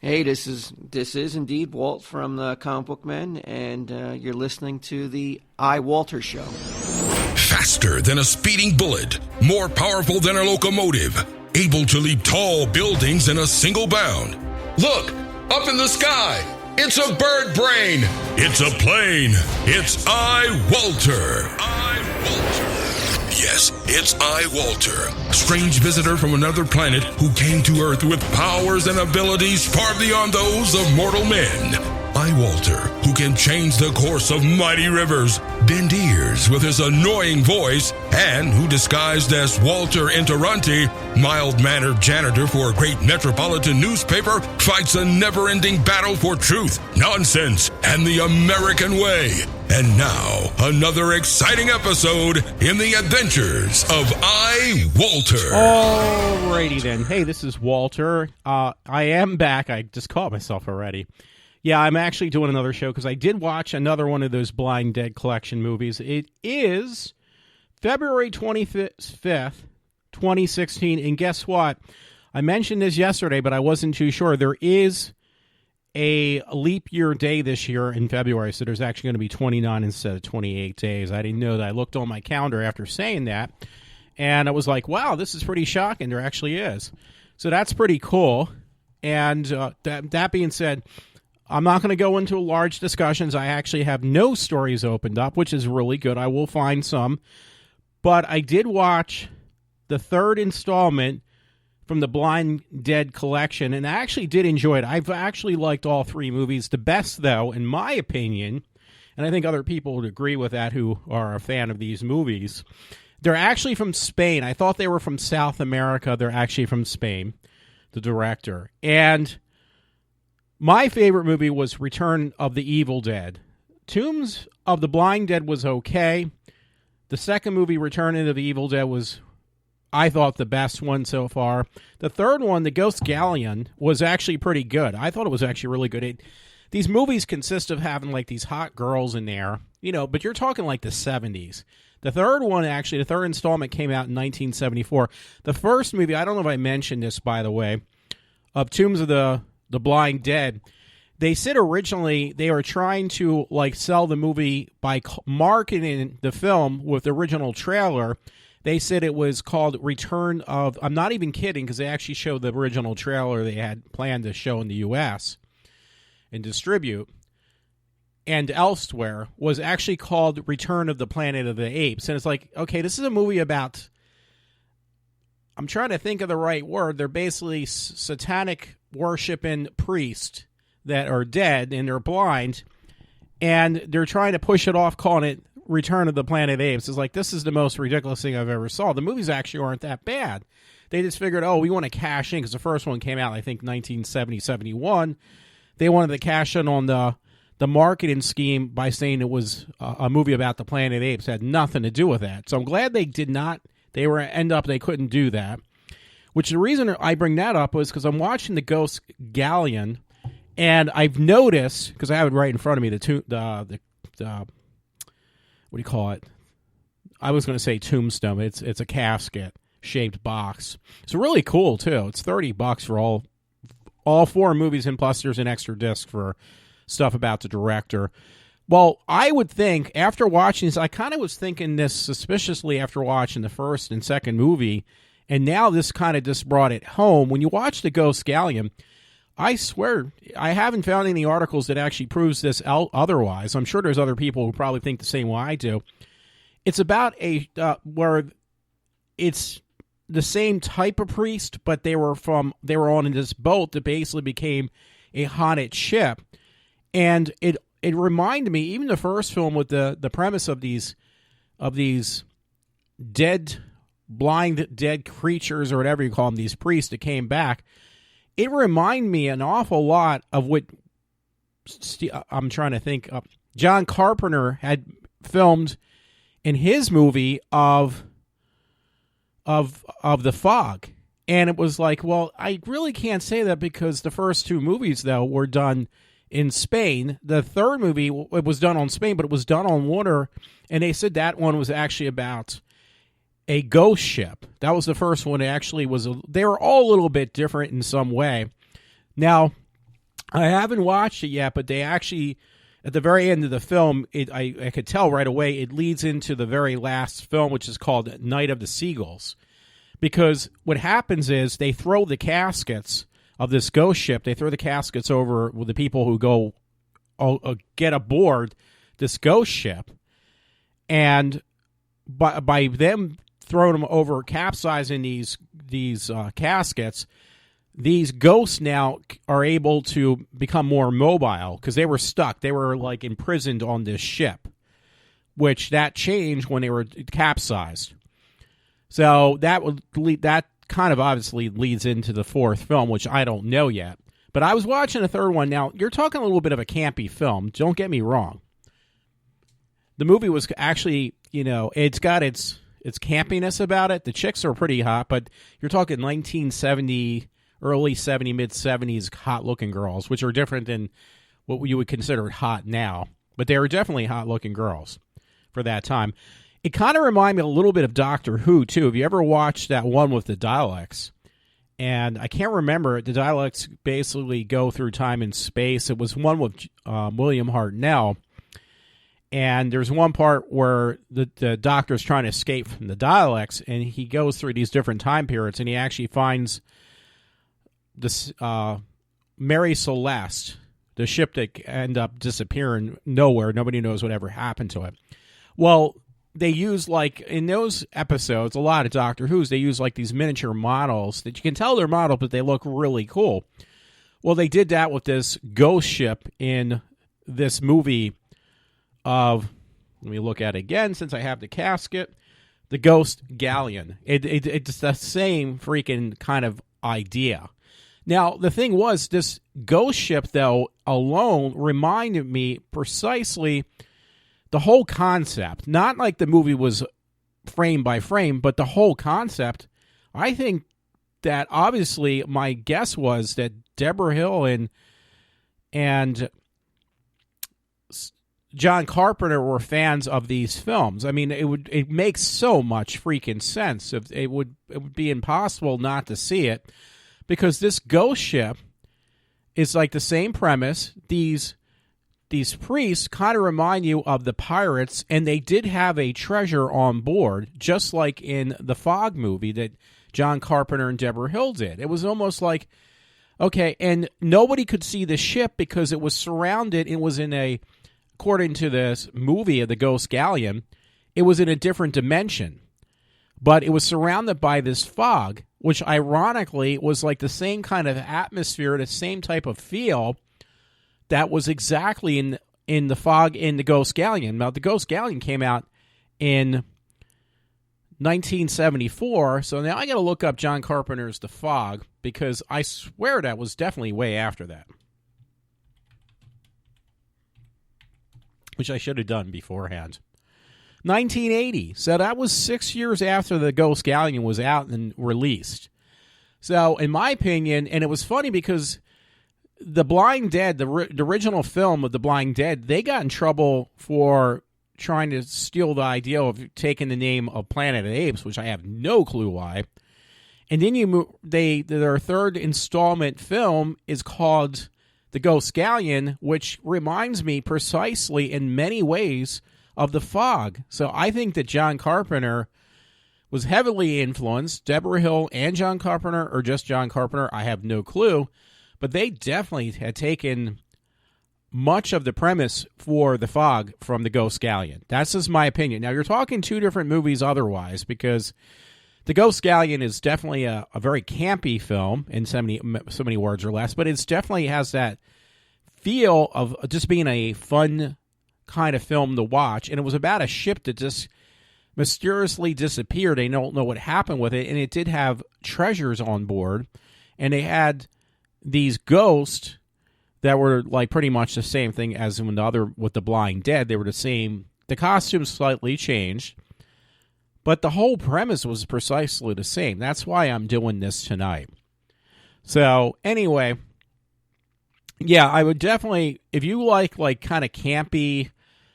Hey, this is indeed Walt from the Comic Book Men, and you're listening to the iWalter Show. Faster than a speeding bullet, more powerful than a locomotive, able to leap tall buildings in a single bound. Look, up in the sky, it's a bird brain, it's a plane, it's iWalter. Yes, it's iWalter, strange visitor from another planet who came to Earth with powers and abilities far beyond those of mortal men. iWalter, who can change the course of mighty rivers, bend ears with his annoying voice, and who disguised as Walter Interranti, mild-mannered janitor for a great metropolitan newspaper, fights a never-ending battle for truth, nonsense, and the American way. And now, another exciting episode in the adventures of iWalter. Alrighty then. Hey, this is Walter. I am back. I just caught myself already. Yeah, I'm actually doing another show because I did watch another one of those Blind Dead collection movies. It is February 25th, 2016, and guess what? I mentioned this yesterday, but I wasn't too sure. There is a leap year day this year in February, so there's actually going to be 29 instead of 28 days. I didn't know that. I looked on my calendar after saying that, and I was like, wow, this is pretty shocking. There actually is. So that's pretty cool. And that being said, I'm not going to go into large discussions. I actually have no stories opened up, which is really good. I will find some. But I did watch the third installment from the Blind Dead collection, and I actually did enjoy it. I've actually liked all three movies. The best, though, in my opinion, and I think other people would agree with that who are a fan of these movies, they're actually from Spain. I thought they were from South America. They're actually from Spain, the director. And my favorite movie was Return of the Evil Dead. Tombs of the Blind Dead was okay. The second movie, Return of the Evil Dead, was, I thought, the best one so far. The third one, the Ghost Galleon, was actually pretty good. I thought it was actually really good. These movies consist of having like these hot girls in there, but you're talking like the 70s. The third one, actually, the third installment came out in 1974. The first movie, I don't know if I mentioned this, by the way, of Tombs of the Blind Dead, they said originally they were trying to like sell the movie by marketing the film with the original trailer. They said it was called Return of... I'm not even kidding, because they actually showed the original trailer they had planned to show in the U.S. and distribute, and elsewhere, was actually called Return of the Planet of the Apes. And it's like, okay, this is a movie about... I'm trying to think of the right word. They're basically satanic worshiping priests that are dead and they're blind, and they're trying to push it off, calling it Return of the Planet of the Apes. Is like, this is the most ridiculous thing I've ever saw. The movies actually aren't that bad. They just figured, we want to cash in, because the first one came out, I think, 1970, 71. They wanted to cash in on the marketing scheme by saying it was a movie about the Planet of the Apes. It had nothing to do with that. So I'm glad they did not. They couldn't do that. Which the reason I bring that up was because I'm watching the Ghost Galleon, and I've noticed, because I have it right in front of me, the what do you call it? I was going to say tombstone. It's a casket shaped box. It's really cool too. It's $30 for all four movies, and plus there's an extra disc for stuff about the director. Well, I would think after watching this, I kind of was thinking this suspiciously after watching the first and second movie, and now this kind of just brought it home. When you watch the Ghost Galleon, I swear, I haven't found any articles that actually proves this otherwise. I'm sure there's other people who probably think the same way I do. It's about where it's the same type of priest, but they were on this boat that basically became a haunted ship, and it reminded me, even the first film with the premise of these blind dead creatures or whatever you call them, these priests that came back. It reminded me an awful lot of what I'm trying to think of. John Carpenter had filmed in his movie of The Fog. And it was like, well, I really can't say that because the first two movies, though, were done in Spain. The third movie, it was done on Spain, but it was done on water. And they said that one was actually about a ghost ship. That was the first one. It actually was. They were all a little bit different in some way. Now, I haven't watched it yet, but they actually, at the very end of the film, I could tell right away it leads into the very last film, which is called Night of the Seagulls. Because what happens is they throw the caskets of this ghost ship, they throw the caskets over with the people who go get aboard this ghost ship. And by them throwing them over, capsizing these caskets, these ghosts now are able to become more mobile because they were stuck. They were like imprisoned on this ship, which that changed when they were capsized. So that kind of obviously leads into the fourth film, which I don't know yet. But I was watching the third one. Now, you're talking a little bit of a campy film. Don't get me wrong. The movie was actually, it's got its campiness about it. The chicks are pretty hot, but you're talking 1970, early 70, mid-70s hot-looking girls, which are different than what you would consider hot now. But they were definitely hot-looking girls for that time. It kind of reminded me a little bit of Doctor Who, too. Have you ever watched that one with the Daleks? And I can't remember. The Daleks basically go through time and space. It was one with William Hartnell. And there's one part where the Doctor's trying to escape from the Daleks, and he goes through these different time periods, and he actually finds this Mary Celeste, the ship that ended up disappearing nowhere. Nobody knows whatever happened to it. Well, they use, like, in those episodes, a lot of Doctor Who's, they use, like, these miniature models that you can tell they're models, but they look really cool. Well, they did that with this ghost ship in this movie of, let me look at it again since I have the casket, the Ghost Galleon. It's the same freaking kind of idea. Now, the thing was, this ghost ship, though, alone reminded me precisely the whole concept. Not like the movie was frame by frame, but the whole concept. I think that obviously my guess was that Deborah Hill and John Carpenter were fans of these films. I mean, it makes so much freaking sense. It would be impossible not to see it, because this ghost ship is like the same premise. These priests kind of remind you of the pirates, and they did have a treasure on board, just like in the Fog movie that John Carpenter and Deborah Hill did. It was almost like, okay, and nobody could see the ship because it was surrounded. It was in a, according to this movie of the Ghost Galleon, it was in a different dimension. But it was surrounded by this fog, which ironically was like the same kind of atmosphere, the same type of feel that was exactly in the fog in the Ghost Galleon. Now, the Ghost Galleon came out in 1974, so now I got to look up John Carpenter's The Fog, because I swear that was definitely way after that, which I should have done beforehand. 1980, so that was 6 years after the Ghost Galleon was out and released. So, in my opinion, and it was funny because The Blind Dead, the original film of The Blind Dead, they got in trouble for trying to steal the idea of taking the name of Planet of the Apes, which I have no clue why. And then their third installment film is called The Ghost Galleon, which reminds me precisely in many ways of The Fog. So I think that John Carpenter was heavily influenced. Deborah Hill and John Carpenter, or just John Carpenter, I have no clue. But they definitely had taken much of the premise for The Fog from The Ghost Galleon. That's just my opinion. Now, you're talking two different movies otherwise, because The Ghost Galleon is definitely a very campy film in so many words or less, but it definitely has that feel of just being a fun kind of film to watch. And it was about a ship that just mysteriously disappeared. They don't know what happened with it, and it did have treasures on board, and they had these ghosts that were like pretty much the same thing as in the other with The Blind Dead. They were the same. The costumes slightly changed, but the whole premise was precisely the same. That's why I'm doing this tonight. So anyway, yeah, I would definitely, if you like kind of campy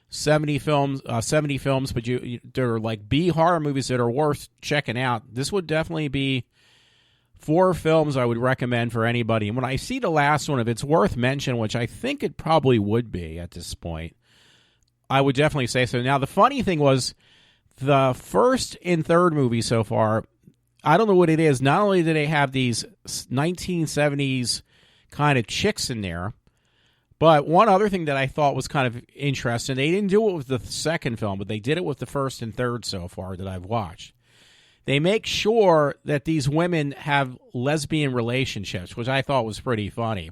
70 films, but they're like B horror movies that are worth checking out, this would definitely be 4 films I would recommend for anybody. And when I see the last one, if it's worth mention, which I think it probably would be at this point, I would definitely say so. Now, the funny thing was, the first and third movie so far, I don't know what it is. Not only do they have these 1970s kind of chicks in there, but one other thing that I thought was kind of interesting, they didn't do it with the second film, but they did it with the first and third so far that I've watched. They make sure that these women have lesbian relationships, which I thought was pretty funny.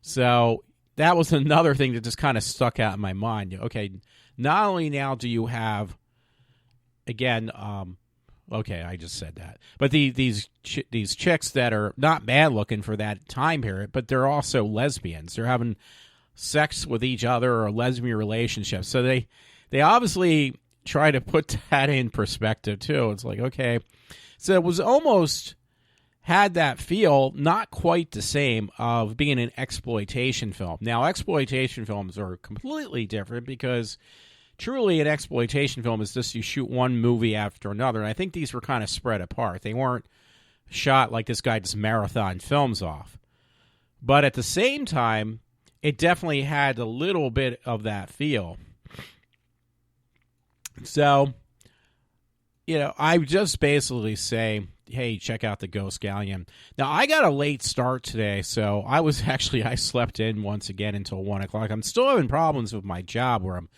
So that was another thing that just kind of stuck out in my mind. Okay, not only now do you have, again, okay, I just said that, but these chicks that are not bad looking for that time period, but they're also lesbians. They're having sex with each other or lesbian relationships. So they obviously try to put that in perspective too. It's like, okay, so it was almost had that feel, not quite the same, of being an exploitation film. Now, exploitation films are completely different because truly an exploitation film is just you shoot one movie after another, and I think these were kind of spread apart. They weren't shot like this guy just marathon films off. But at the same time, it definitely had a little bit of that feel. So, I just basically say, hey, check out the Ghost Galleon. Now, I got a late start today, so I slept in once again until 1 o'clock. I'm still having problems with my job where I'm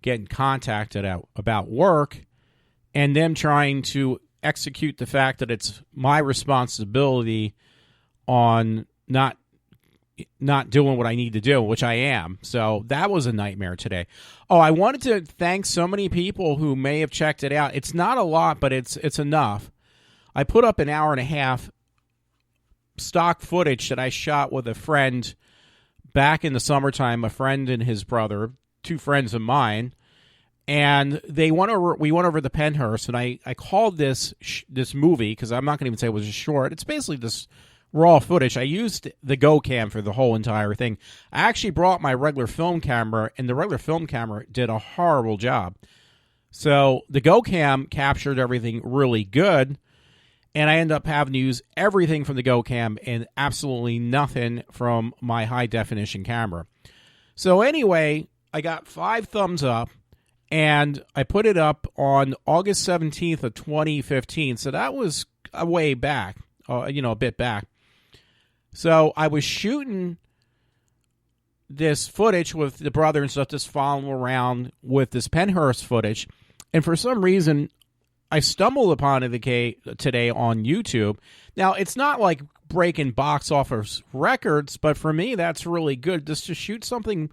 getting contacted about work and them trying to execute the fact that it's my responsibility on not doing what I need to do, which I am. So that was a nightmare today. Oh, I wanted to thank so many people who may have checked it out. It's not a lot, but it's enough. I put up an hour and a half stock footage that I shot with a friend back in the summertime, a friend and his brother, 2 friends of mine, and we went over the Penhurst, and I called this movie, because I'm not going to even say it was a short. It's basically this raw footage. I used the GoCam for the whole entire thing. I actually brought my regular film camera, and the regular film camera did a horrible job. So the GoCam captured everything really good, and I ended up having to use everything from the GoCam and absolutely nothing from my high-definition camera. So anyway, I got 5 thumbs up, and I put it up on August 17th of 2015. So that was a way back, a bit back. So I was shooting this footage with the brother and stuff, just following around with this Penhurst footage. And for some reason, I stumbled upon it today on YouTube. Now, it's not like breaking box office records, but for me, that's really good. Just to shoot something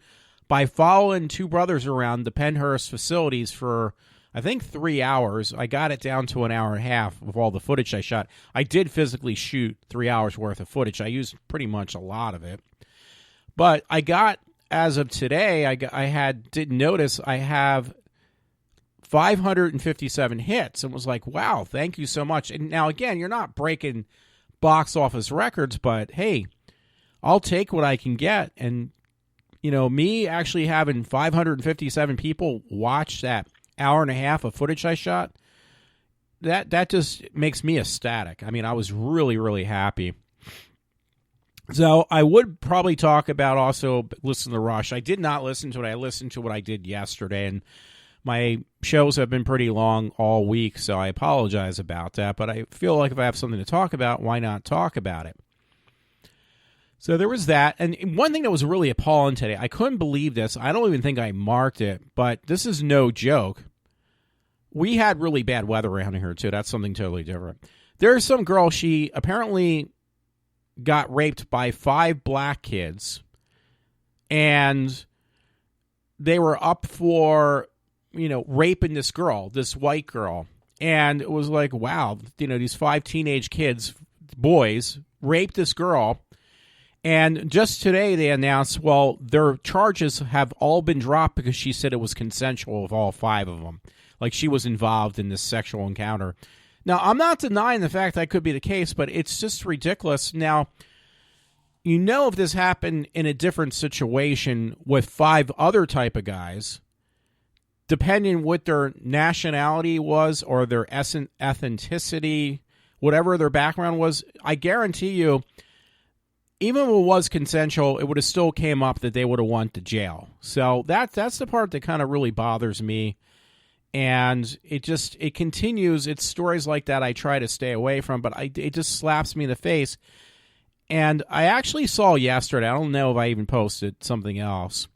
by following 2 brothers around the Penhurst facilities for, I think, 3 hours. I got it down to an hour and a half of all the footage I shot. I did physically shoot 3 hours worth of footage. I used pretty much a lot of it. But I got, as of today, I didn't notice I have 557 hits, and was like, wow, thank you so much. And now, again, you're not breaking box office records, but hey, I'll take what I can get. And me actually having 557 people watch that hour and a half of footage I shot, that just makes me ecstatic. I mean, I was really, really happy. So I would probably talk about also listen to Rush. I did not listen to it. I listened to what I did yesterday, and my shows have been pretty long all week, so I apologize about that. But I feel like if I have something to talk about, why not talk about it? So there was that. And one thing that was really appalling today, I couldn't believe this. I don't even think I marked it, but this is no joke. We had really bad weather around here, too. That's something totally different. There's some girl, she apparently got raped by 5 black kids, and they were up for, raping this girl, this white girl. And it was like, wow, these 5 teenage kids, boys, raped this girl. And just today they announced, well, their charges have all been dropped because she said it was consensual with all 5 of them. Like she was involved in this sexual encounter. Now, I'm not denying the fact that could be the case, but it's just ridiculous. Now, if this happened in a different situation with 5 other type of guys, depending what their nationality was or their ethnicity, whatever their background was, I guarantee you, even if it was consensual, it would have still came up that they would have went to jail. So that's the part that kind of really bothers me. And it continues. It's stories like that I try to stay away from, but it just slaps me in the face. And I actually saw yesterday, I don't know if I even posted something else,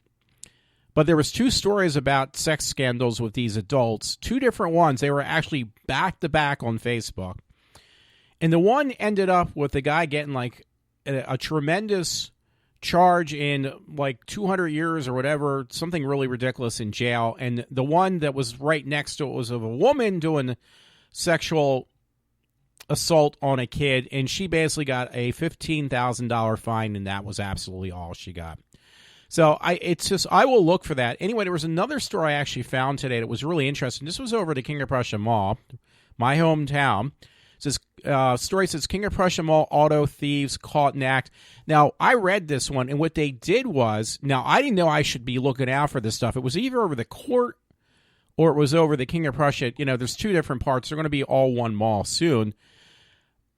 but there was 2 stories about sex scandals with these adults, 2 different ones. They were actually back to back on Facebook. And the one ended up with the guy getting like a tremendous charge in like 200 years or whatever, something really ridiculous in jail. And the one that was right next to it was of a woman doing sexual assault on a kid, and she basically got a $15,000 fine, and that was absolutely all she got. So I will look for that. Anyway, there was another story I actually found today that was really interesting. This was over at the King of Prussia Mall, my hometown. This story says King of Prussia Mall auto thieves caught in act. Now, I read this one, and what they did was, now I didn't know I should be looking out for this stuff. It was either over the court or it was over the King of Prussia. You know, there's 2 different parts. They're going to be all one mall soon.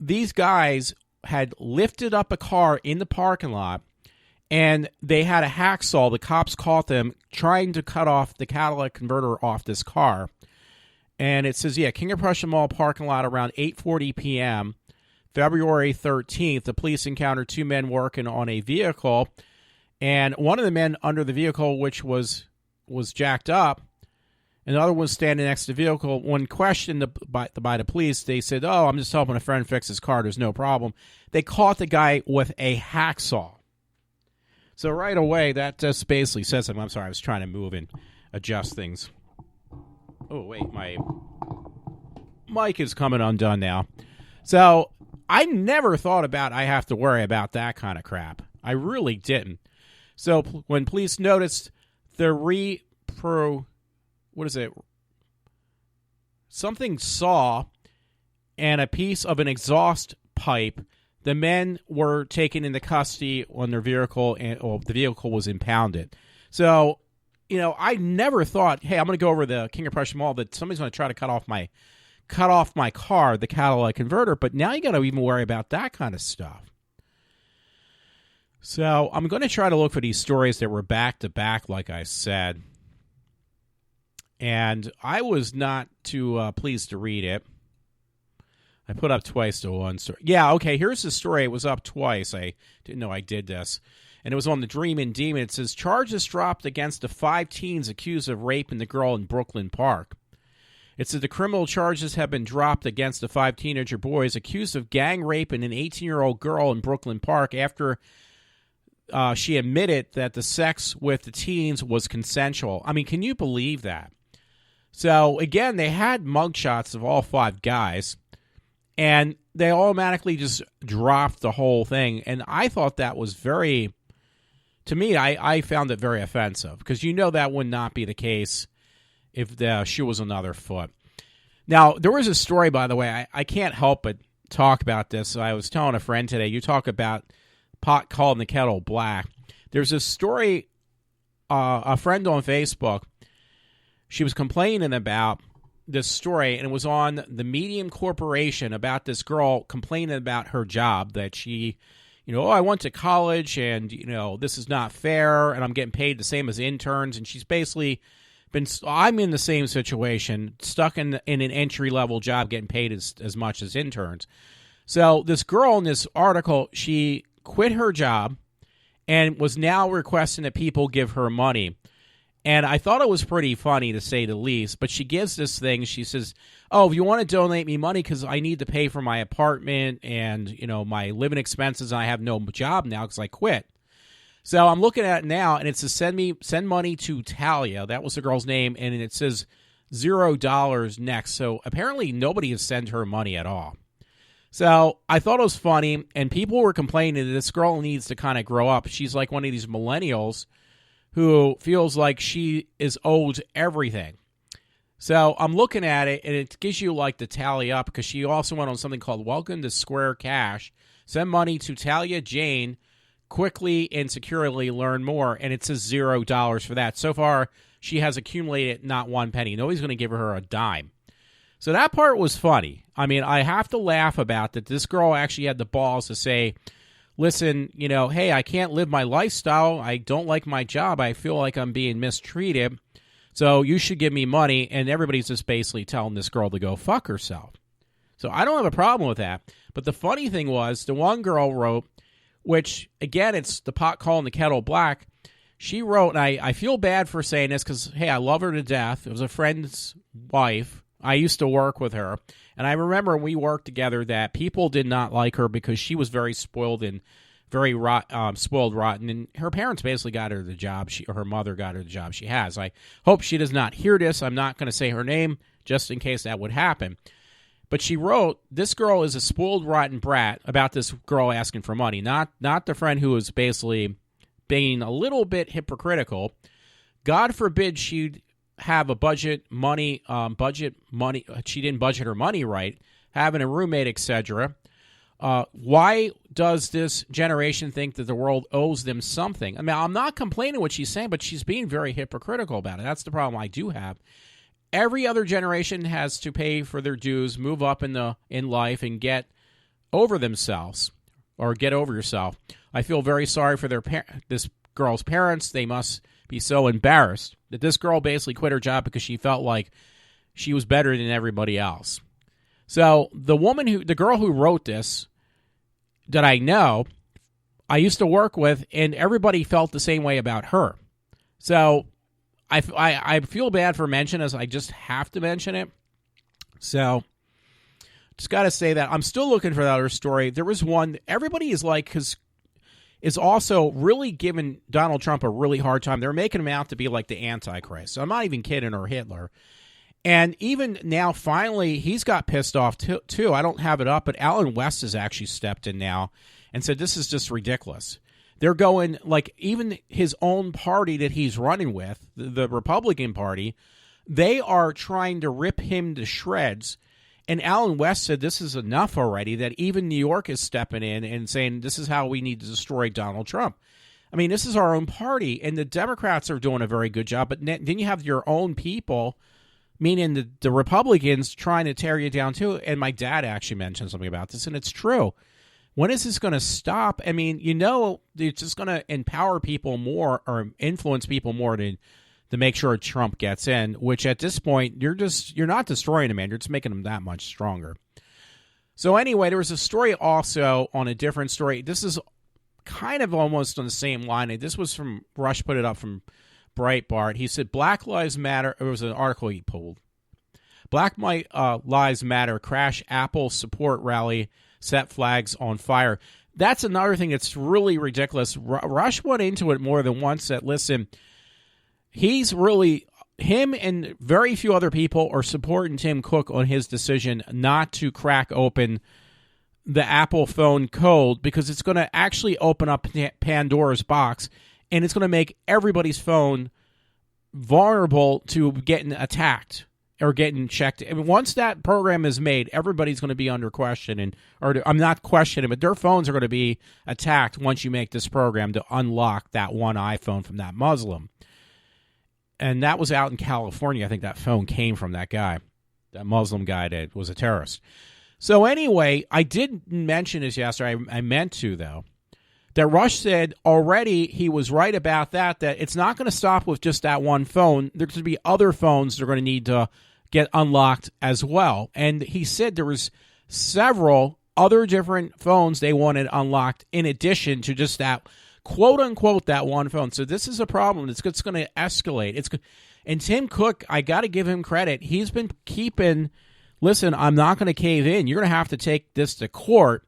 These guys had lifted up a car in the parking lot, and they had a hacksaw. The cops caught them trying to cut off the catalytic converter off this car. And it says, King of Prussia Mall parking lot around 8:40 p.m., February 13th. The police encountered 2 men working on a vehicle, and one of the men under the vehicle, which was jacked up, and the other was standing next to the vehicle. When questioned by the police, they said, I'm just helping a friend fix his car. There's no problem. They caught the guy with a hacksaw. So right away, that just basically says something. I'm sorry, I was trying to move and adjust things. Oh, wait, my mic is coming undone now. So I never thought about I have to worry about that kind of crap. I really didn't. So when police noticed the something saw and a piece of an exhaust pipe, the men were taken into custody on their vehicle, and the vehicle was impounded. So, I never thought, hey, I'm going to go over the King of Prussia Mall, that somebody's going to try to cut off my car, the catalytic converter. But now you got to even worry about that kind of stuff. So I'm going to try to look for these stories that were back to back, like I said. And I was not too pleased to read it. I put up twice to one story. Yeah, okay, here's the story. It was up twice. I didn't know I did this. And it was on the Dream and Demon. It says, charges dropped against the 5 teens accused of raping the girl in Brooklyn Park. It said the criminal charges have been dropped against the 5 teenager boys accused of gang raping an 18-year-old girl in Brooklyn Park after she admitted that the sex with the teens was consensual. I mean, can you believe that? So, again, they had mugshots of all 5 guys, and they automatically just dropped the whole thing. And I thought that was very, to me, I found it very offensive, because that would not be the case if the shoe was on the other foot. Now, there was a story, by the way, I can't help but talk about this. I was telling a friend today, you talk about pot calling the kettle black. There's a story, a friend on Facebook, she was complaining about this story, and it was on the Medium Corporation about this girl complaining about her job, that she, I went to college and, this is not fair, and I'm getting paid the same as interns, and she's basically I'm in the same situation, stuck in an entry-level job getting paid as much as interns. So this girl in this article, she quit her job and was now requesting that people give her money. And I thought it was pretty funny, to say the least. But she gives this thing. She says, if you want to donate me money because I need to pay for my apartment and, my living expenses, and I have no job now because I quit. So I'm looking at it now, and it says send money to Talia. That was the girl's name, and it says $0 next. So apparently nobody has sent her money at all. So I thought it was funny, and people were complaining that this girl needs to kind of grow up. She's like one of these millennials who feels like she is owed everything. So I'm looking at it, and it gives you like the tally up, because she also went on something called Welcome to Square Cash. Send money to Talia Jane. Quickly and securely learn more, and it says $0 for that. So far, she has accumulated not one penny. Nobody's going to give her a dime. So that part was funny. I mean, I have to laugh about that. This girl actually had the balls to say, listen, hey, I can't live my lifestyle. I don't like my job. I feel like I'm being mistreated. So you should give me money. And everybody's just basically telling this girl to go fuck herself. So I don't have a problem with that. But the funny thing was, the one girl wrote, which, again, it's the pot calling the kettle black. She wrote, and I feel bad for saying this because, hey, I love her to death. It was a friend's wife. I used to work with her. And I remember when we worked together that people did not like her because she was very spoiled and very spoiled rotten. And her parents basically got her the job. Her mother got her the job she has. I hope she does not hear this. I'm not going to say her name just in case that would happen. But she wrote, this girl is a spoiled, rotten brat about this girl asking for money. Not the friend who was basically being a little bit hypocritical. God forbid she'd have a budget money. She didn't budget her money right. Having a roommate, etc. Why does this generation think that the world owes them something? I mean, I'm not complaining what she's saying, but she's being very hypocritical about it. That's the problem I do have. Every other generation has to pay for their dues, move up in life, and get over themselves, or get over yourself. I feel very sorry for this girl's parents. They must be so embarrassed that this girl basically quit her job because she felt like she was better than everybody else. So the girl who wrote this, that I know, I used to work with, and everybody felt the same way about her. So I feel bad for mentioning this. I just have to mention it. So just got to say that I'm still looking for that other story. There was one, everybody is like, is also really giving Donald Trump a really hard time. They're making him out to be like the Antichrist. So I'm not even kidding, or Hitler. And even now, finally, he's got pissed off too. I don't have it up, but Alan West has actually stepped in now and said this is just ridiculous. They're going, like, even his own party that he's running with, the Republican Party, they are trying to rip him to shreds. And Alan West said this is enough already, that even New York is stepping in and saying this is how we need to destroy Donald Trump. I mean, this is our own party, and the Democrats are doing a very good job. But then you have your own people, meaning the Republicans, trying to tear you down too. And my dad actually mentioned something about this, and it's true. When is this going to stop? I mean, it's just going to empower people more, or influence people more to make sure Trump gets in, which at this point, you're not destroying him, man. You're just making him that much stronger. So anyway, there was a story also on a different story. This is kind of almost on the same line. This was from Rush, put it up from Breitbart. He said, Black Lives Matter. It was an article he pulled. Black Lives Matter crash Apple support rally, set flags on fire. That's another thing that's really ridiculous. Rush went into it more than once that, listen, him and very few other people are supporting Tim Cook on his decision not to crack open the Apple phone code, because it's going to actually open up Pandora's box, and it's going to make everybody's phone vulnerable to getting attacked or getting checked. I mean, once that program is made, everybody's going to be under question, I'm not questioning, but their phones are going to be attacked once you make this program to unlock that one iPhone from that Muslim. And that was out in California. I think that phone came from that guy, that Muslim guy that was a terrorist. So anyway, I did mention this yesterday. I meant to, though, that Rush said already he was right about that it's not going to stop with just that one phone. There's going to be other phones that are going to need to get unlocked as well. And he said there was several other different phones they wanted unlocked in addition to just that, quote unquote, that one phone. So this is a problem. It's going to escalate. And Tim Cook, I got to give him credit. He's been listen, I'm not going to cave in. You're going to have to take this to court,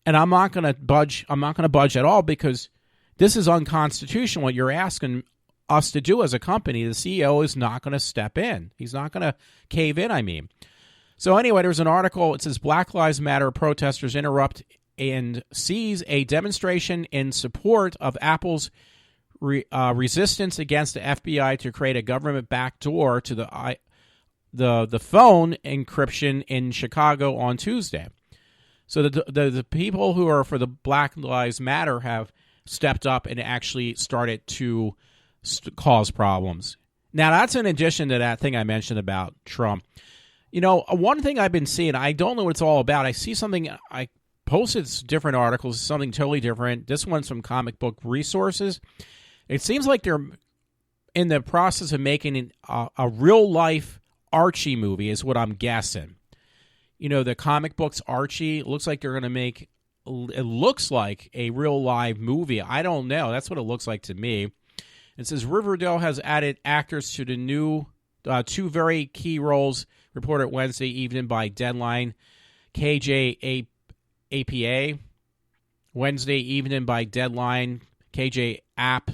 and I'm not going to budge. I'm not going to budge at all, because this is unconstitutional what you're asking us to do as a company. The CEO is not going to step in. He's not going to cave in, I mean. So anyway, there's an article. It says Black Lives Matter protesters interrupt and seize a demonstration in support of Apple's resistance against the FBI to create a government backdoor to the phone encryption in Chicago on Tuesday. So the people who are for the Black Lives Matter have stepped up and actually started to cause problems. Now, that's in addition to that thing I mentioned about Trump. One thing I've been seeing, I don't know what it's all about. I see something, I posted different articles, something totally different. This one's from Comic Book Resources. It seems like they're in the process of making a real-life Archie movie, is what I'm guessing. The comic books Archie, it looks like they're going to make, it looks like a real live movie. I don't know. That's what it looks like to me. It says Riverdale has added actors to the new two very key roles reported Wednesday evening by Deadline. KJ APA. Wednesday evening by Deadline. KJ App.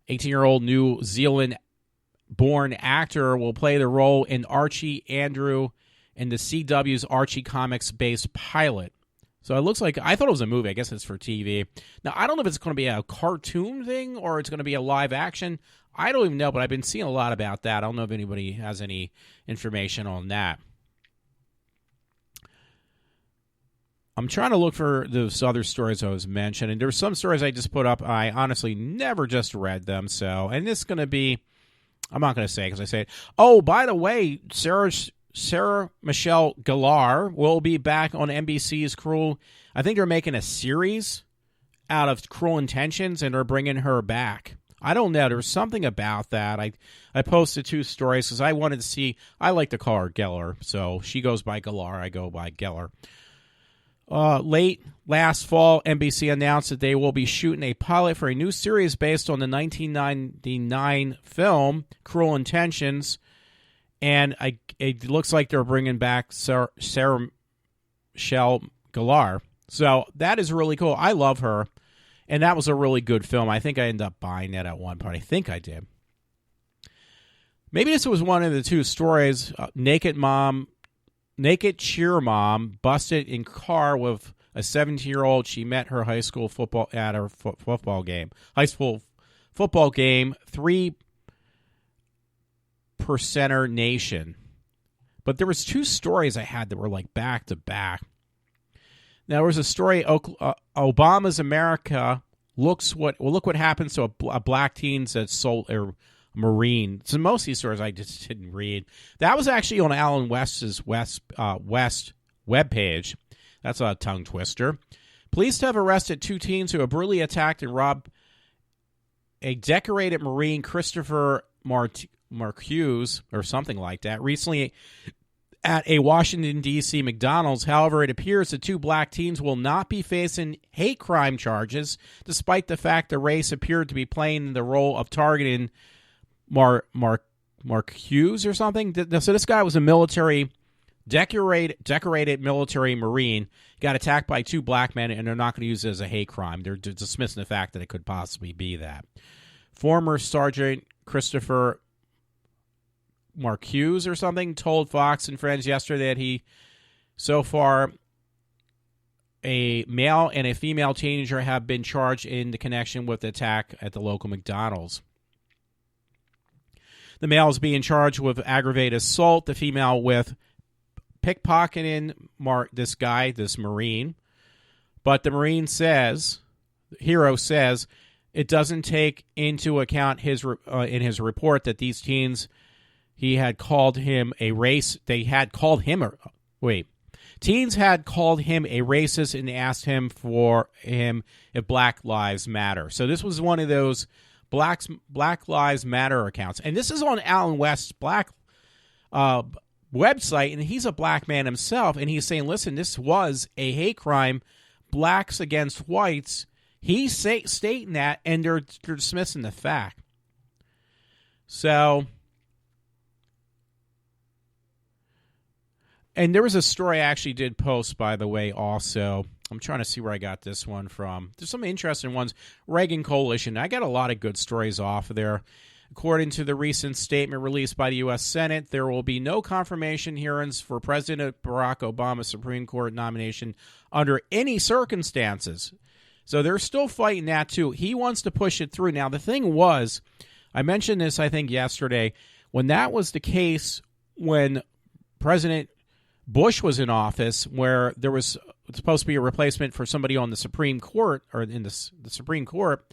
18-year-old New Zealand-born actor will play the role in Archie Andrew in the CW's Archie Comics-based pilot. So it looks like, I thought it was a movie. I guess it's for TV. Now, I don't know if it's going to be a cartoon thing or it's going to be a live action. I don't even know, but I've been seeing a lot about that. I don't know if anybody has any information on that. I'm trying to look for those other stories I was mentioning. There were some stories I just put up. I honestly never just read them. So, and this is going to be, I'm not going to say because I say it. Oh, by the way, Sarah Michelle Gellar will be back on NBC's Cruel. I think they're making a series out of Cruel Intentions, and they're bringing her back. I don't know. There was something about that. I posted two stories because I wanted to see. I like to call her Gellar, so she goes by Gellar. I go by Gellar. Late last fall, NBC announced that they will be shooting a pilot for a new series based on the 1999 film Cruel Intentions, and it looks like they're bringing back Sarah Michelle Gellar. So that is really cool. I love her, and that was a really good film. I think I ended up buying it at one point. I think I did. Maybe this was one of the two stories. Naked cheer mom busted in car with a 17-year-old she met her high school football at her football game. High school football game, 3% nation. But there was two stories I had that were like back to back. Now there was a story, Obama's America look what happens to a black teens that sold Marine. So most of these stories I just didn't read. That was actually on Alan West's West webpage. That's a tongue twister. Police have arrested two teens who have brutally attacked and robbed a decorated Marine, Christopher Marcuse, or something like that, recently at a Washington, D.C. McDonald's. However, it appears the two black teens will not be facing hate crime charges, despite the fact the race appeared to be playing the role of targeting Marcuse or something. So this guy was a military, decorated military Marine, got attacked by two black men, and they're not going to use it as a hate crime. They're dismissing the fact that it could possibly be that. Former Sergeant Christopher Marcuse or something told Fox and Friends yesterday that so far, a male and a female teenager have been charged in the connection with the attack at the local McDonald's. The male is being charged with aggravated assault, the female with pickpocketing this Marine. But the Marine says, the hero says, it doesn't take into account in his report that these teens, teens had called him a racist and asked him if Black Lives Matter. So this was one of those Black Lives Matter accounts. And this is on Alan West's website, and he's a black man himself, and he's saying, listen, this was a hate crime, blacks against whites. He's stating that, and they're dismissing the fact. So, and there was a story I actually did post, by the way, also. I'm trying to see where I got this one from. There's some interesting ones. Reagan Coalition. I got a lot of good stories off of there. According to the recent statement released by the U.S. Senate, there will be no confirmation hearings for President Barack Obama's Supreme Court nomination under any circumstances. So they're still fighting that, too. He wants to push it through. Now, the thing was, I mentioned this, I think, yesterday, when that was the case when President Bush was in office, where there was supposed to be a replacement for somebody on the Supreme Court, or in the Supreme Court,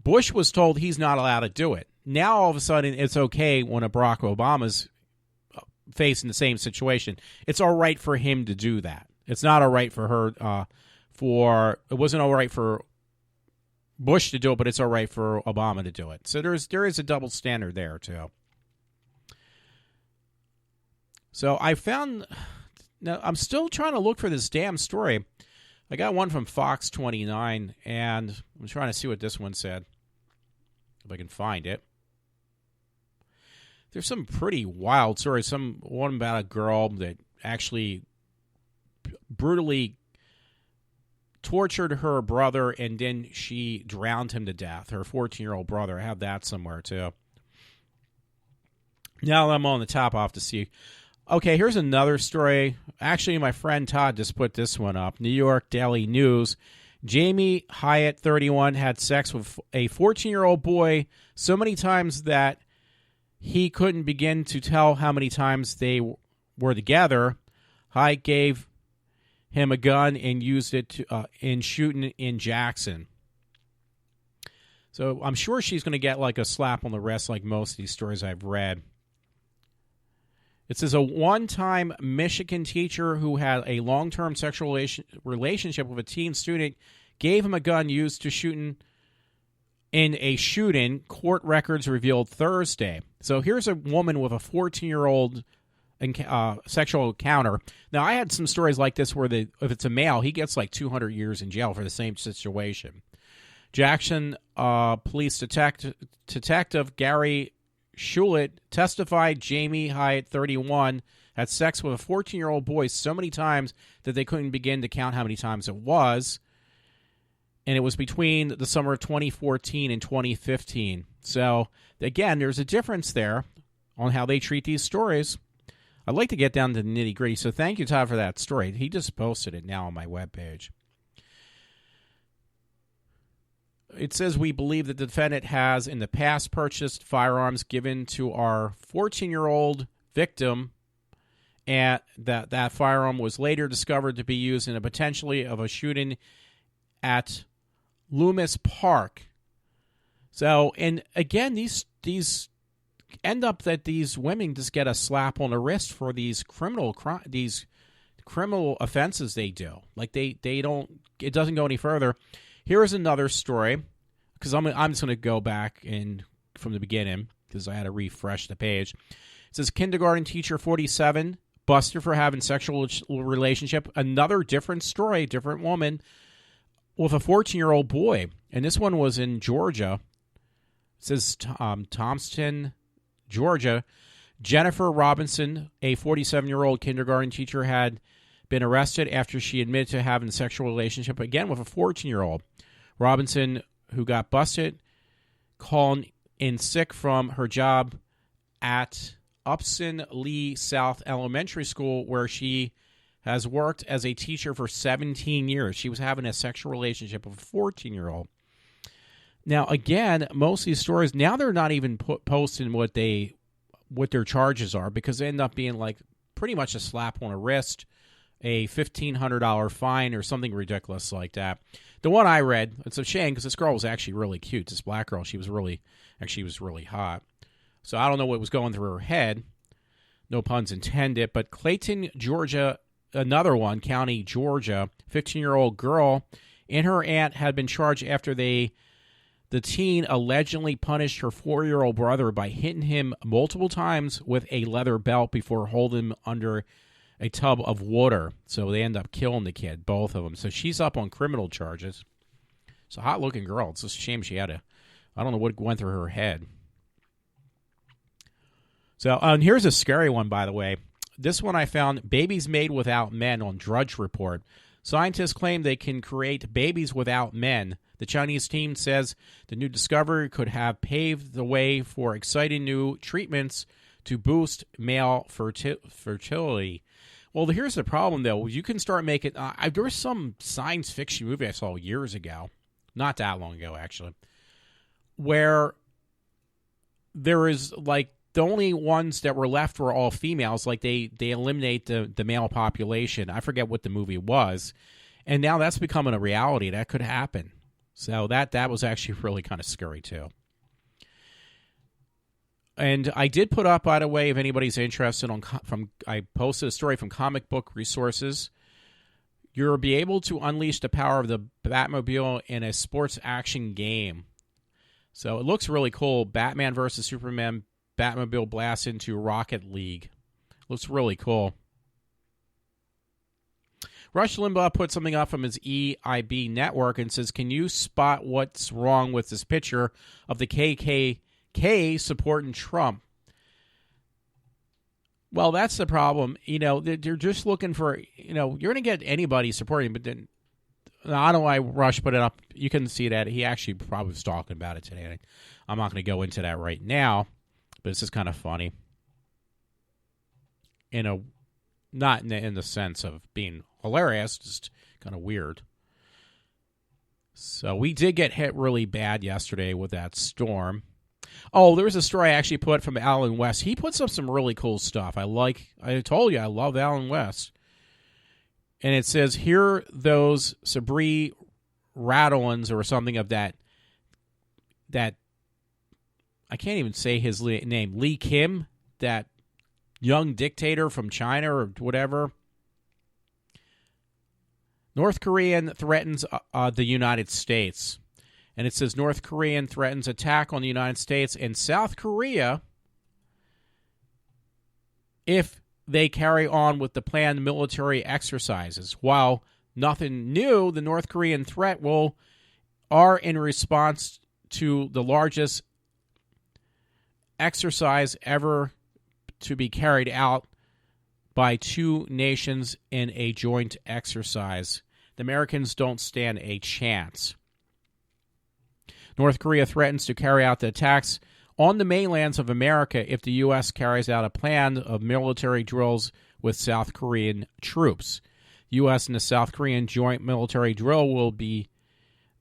Bush was told he's not allowed to do it. Now, all of a sudden, it's okay when a Barack Obama's facing the same situation. It's all right for him to do that. It's not all right for her. It wasn't all right for Bush to do it, but it's all right for Obama to do it. So there is a double standard there too. So I found. Now I'm still trying to look for this damn story. I got one from Fox 29, and I'm trying to see what this one said. If I can find it. There's some pretty wild stories. One about a girl that actually brutally tortured her brother, and then she drowned him to death. Her 14-year-old brother. I have that somewhere, too. Now that I'm on the top off to see. Okay, here's another story. Actually, my friend Todd just put this one up. New York Daily News. Jamie Hyatt, 31, had sex with a 14-year-old boy so many times that he couldn't begin to tell how many times they were together. Hyatt gave him a gun and used it in shooting in Jackson. So I'm sure she's going to get like a slap on the wrist like most of these stories I've read. It says a one-time Michigan teacher who had a long-term sexual relationship with a teen student gave him a gun used to shooting in a shooting, court records revealed Thursday. So here's a woman with a 14-year-old sexual encounter. Now, I had some stories like this where if it's a male, he gets like 200 years in jail for the same situation. Jackson police detective Gary Shulet testified Jamie Hyatt, 31, had sex with a 14-year-old boy so many times that they couldn't begin to count how many times it was. And it was between the summer of 2014 and 2015. So, again, there's a difference there on how they treat these stories. I'd like to get down to the nitty-gritty, so thank you, Todd, for that story. He just posted it now on my webpage. It says we believe that the defendant has in the past purchased firearms given to our 14-year-old victim, and that firearm was later discovered to be used in a potentially of a shooting at Loomis Park. So, and again, these end up that these women just get a slap on the wrist for these criminal offenses they do. Like they don't. It doesn't go any further. Here is another story, because I'm just going to go back from the beginning because I had to refresh the page. It says kindergarten teacher 47 busted for having sexual relationship. Another different story, different woman with a 14-year-old boy, and this one was in Georgia. It says Thompson, Georgia. Jennifer Robinson, a 47-year-old kindergarten teacher, had been arrested after she admitted to having a sexual relationship again with a 14-year-old. Robinson, who got busted, called in sick from her job at Upson Lee South Elementary School, where she has worked as a teacher for 17 years. She was having a sexual relationship with a 14-year-old. Now, again, most of these stories, now they're not even posting what their charges are, because they end up being like pretty much a slap on the wrist, a $1,500 fine, or something ridiculous like that. The one I read, it's a shame because this girl was actually really cute. This black girl, she was really hot. So I don't know what was going through her head. No puns intended. But Clayton, Georgia, another one, County, Georgia, 15-year-old girl and her aunt had been charged after the teen allegedly punished her 4-year-old brother by hitting him multiple times with a leather belt before holding him under a tub of water. So they end up killing the kid, both of them. So she's up on criminal charges. It's a hot-looking girl. It's just a shame she had I don't know what went through her head. So and here's a scary one, by the way. This one I found, babies made without men on Drudge Report. Scientists claim they can create babies without men. The Chinese team says the new discovery could have paved the way for exciting new treatments to boost male fertility. Well, here's the problem, though. You can start making... there was some science fiction movie I saw years ago, not that long ago, actually, where there is, like, the only ones that were left were all females. Like, they eliminate the male population. I forget what the movie was. And now that's becoming a reality. That could happen. So that was actually really kind of scary, too. And I did put up, by the way, if anybody's interested, I posted a story from Comic Book Resources. You'll be able to unleash the power of the Batmobile in a sports action game. So it looks really cool. Batman versus Superman, Batmobile blasts into Rocket League. Looks really cool. Rush Limbaugh put something up from his EIB network and says, can you spot what's wrong with this picture of the KKK supporting Trump? Well, that's the problem. They're just looking for, you're going to get anybody supporting, but then, I don't know why Rush put it up. You can see that. He actually probably was talking about it today. I'm not going to go into that right now, but this is kind of funny. Not in the sense of being hilarious, just kind of weird. So we did get hit really bad yesterday with that storm. Oh, there was a story I actually put from Alan West. He puts up some really cool stuff. I told you, I love Alan West. And it says, here those Sabri Rattlins or something of that, I can't even say his name, Lee Kim, that young dictator from China or whatever. North Korean threatens the United States. And it says North Korean threatens attack on the United States and South Korea if they carry on with the planned military exercises. While nothing new, the North Korean threat are in response to the largest exercise ever to be carried out by two nations in a joint exercise. The Americans don't stand a chance. North Korea threatens to carry out the attacks on the mainlands of America if the U.S. carries out a plan of military drills with South Korean troops. U.S. and the South Korean joint military drill will be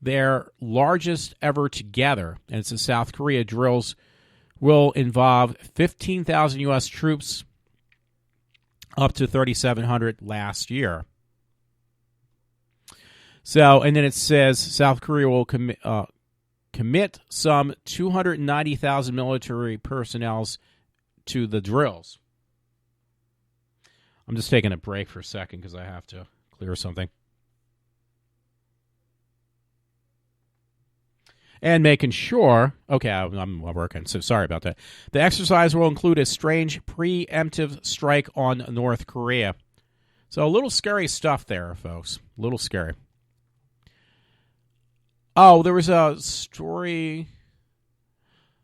their largest ever together, and it's the South Korea drills will involve 15,000 U.S. troops, up to 3,700 last year. So, and then it says South Korea will commit some 290,000 military personnel to the drills. I'm just taking a break for a second because I have to clear something. And making sure, okay, I'm working, so sorry about that. The exercise will include a strange preemptive strike on North Korea. So a little scary stuff there, folks. A little scary. Oh, there was a story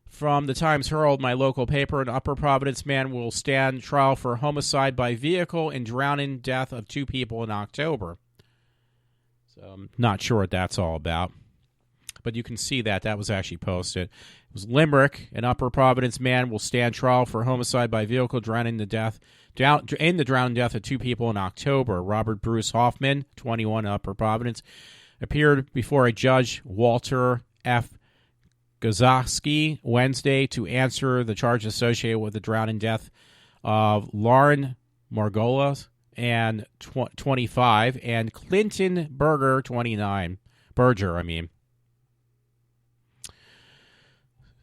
from the Times Herald, my local paper. An Upper Providence man will stand trial for homicide by vehicle and drowning death of two people in October. So I'm not sure what that's all about. But you can see that was actually posted. It was Limerick. An Upper Providence man will stand trial for homicide by vehicle drowning the death of two people in October. Robert Bruce Hoffman, 21, Upper Providence, appeared before a judge, Walter F. Gozowski, Wednesday to answer the charges associated with the drowning death of Lauren Margolis, and 25, and Clinton Berger, 29.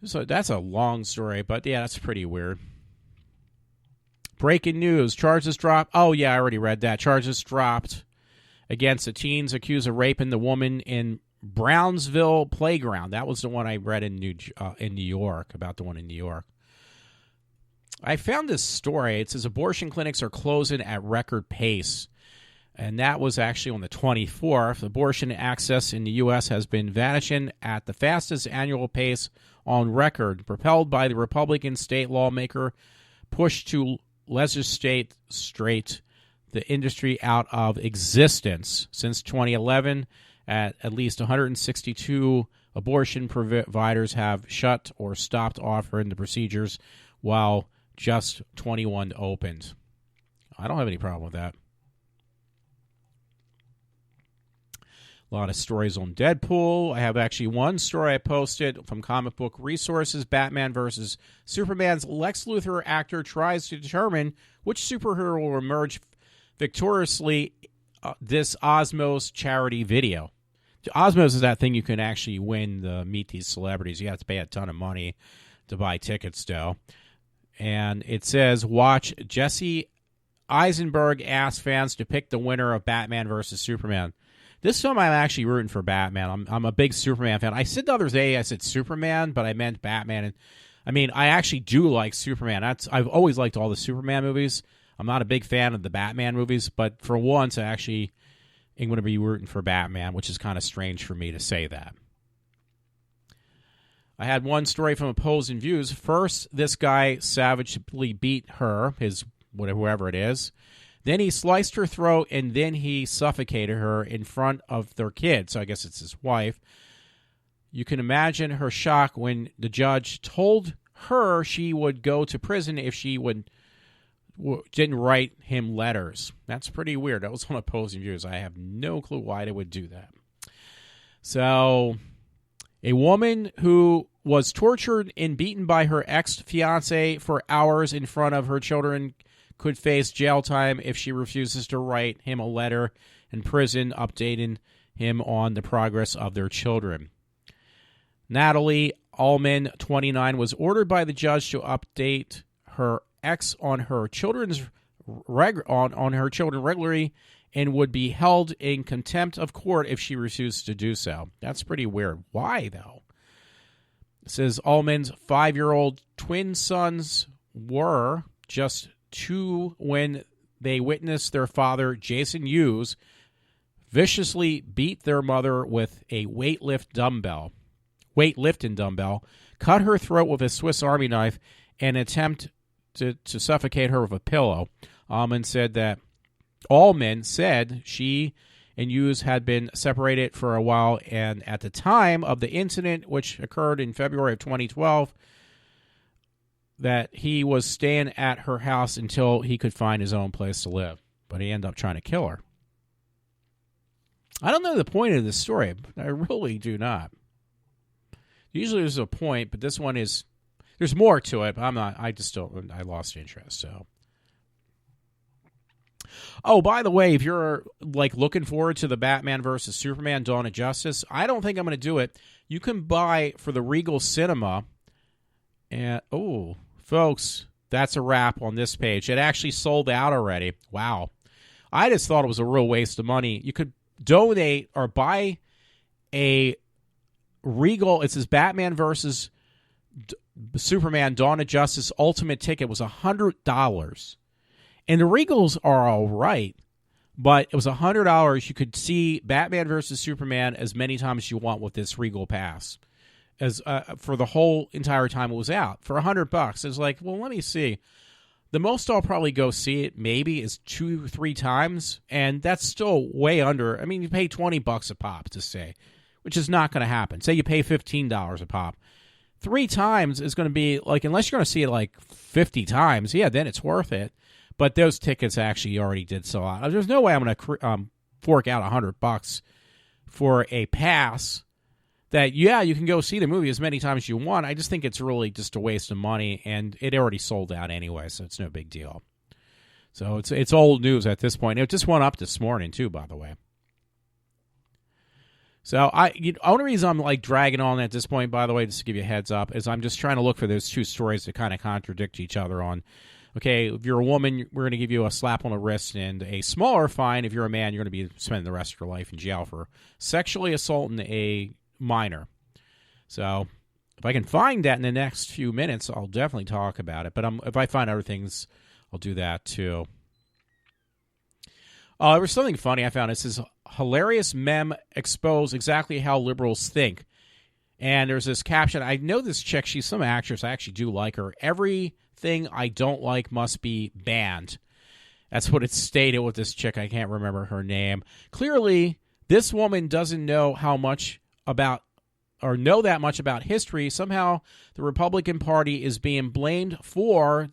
So that's a long story, but yeah, that's pretty weird. Breaking news. Charges dropped. Oh, yeah, I already read that. Charges dropped against the teens accused of raping the woman in Brownsville playground. That was the one I read in New York, about the one in New York. I found this story. It says abortion clinics are closing at record pace. And that was actually on the 24th. Abortion access in the U.S. has been vanishing at the fastest annual pace on record, propelled by the Republican state lawmaker push to legislate the industry out of existence. Since 2011, at least 162 abortion providers have shut or stopped offering the procedures, while just 21 opened. I don't have any problem with that. A lot of stories on Deadpool. I have actually one story I posted from Comic Book Resources. Batman versus Superman's Lex Luthor actor tries to determine which superhero will emerge victoriously this Osmos charity video. Osmos is that thing you can actually win, meet these celebrities. You have to pay a ton of money to buy tickets, though. And it says, watch Jesse Eisenberg ask fans to pick the winner of Batman versus Superman. This time I'm actually rooting for Batman. I'm a big Superman fan. I said the other day I said Superman, but I meant Batman. And I mean, I actually do like Superman. I've always liked all the Superman movies. I'm not a big fan of the Batman movies, but for once I actually am going to be rooting for Batman, which is kind of strange for me to say that. I had one story from opposing views. First, this guy savagely beat her, his whoever it is. Then he sliced her throat, and then he suffocated her in front of their kid. So I guess it's his wife. You can imagine her shock when the judge told her she would go to prison if she didn't write him letters. That's pretty weird. That was on opposing views. I have no clue why they would do that. So, a woman who was tortured and beaten by her ex-fiancé for hours in front of her children could face jail time if she refuses to write him a letter in prison updating him on the progress of their children. Natalie Allman, 29, was ordered by the judge to update her ex on her children regularly and would be held in contempt of court if she refused to do so. That's pretty weird. Why, though? It says Allman's 5-year-old twin sons were just 2 when they witnessed their father, Jason Hughes, viciously beat their mother with a weightlifting dumbbell, cut her throat with a Swiss Army knife, and attempt to suffocate her with a pillow. Allman said she and Hughes had been separated for a while, and at the time of the incident, which occurred in February of 2012, that he was staying at her house until he could find his own place to live. But he ended up trying to kill her. I don't know the point of this story. I really do not. Usually there's a point, but this one is, there's more to it, but I lost interest, so. Oh, by the way, if you're looking forward to the Batman versus Superman Dawn of Justice, I don't think I'm going to do it. You can buy for the Regal Cinema, and folks, that's a wrap on this page. It actually sold out already. Wow. I just thought it was a real waste of money. You could donate or buy a Regal, it says Batman versus Superman Dawn of Justice Ultimate ticket was $100. And the Regals are all right, but it was $100. You could see Batman versus Superman as many times as you want with this Regal pass, as for the whole entire time it was out for $100. It's like, well, let me see. The most I'll probably go see it maybe is 2-3 times, and that's still way under. I mean, you pay $20 a pop to say, which is not going to happen. Say you pay $15 a pop. 3 times is going to be unless you're going to see it 50 times, yeah, then it's worth it. But those tickets actually already did sell out. There's no way I'm going to fork out $100 for a pass that, yeah, you can go see the movie as many times as you want. I just think it's really just a waste of money, and it already sold out anyway, so it's no big deal. So it's old news at this point. It just went up this morning, too, by the way. So the only reason I'm dragging on at this point, by the way, just to give you a heads up, is I'm just trying to look for those 2 stories that kind of contradict each other on, okay, if you're a woman, we're going to give you a slap on the wrist and a smaller fine. If you're a man, you're going to be spending the rest of your life in jail for sexually assaulting a minor. So if I can find that in the next few minutes, I'll definitely talk about it. But if I find other things, I'll do that too. There was something funny I found. It says, hilarious meme expose exactly how liberals think. And there's this caption. I know this chick. She's some actress. I actually do like her. Everything I don't like must be banned. That's what it's stated with this chick. I can't remember her name. Clearly, this woman doesn't know how much about or know that much about history. Somehow, the Republican Party is being blamed for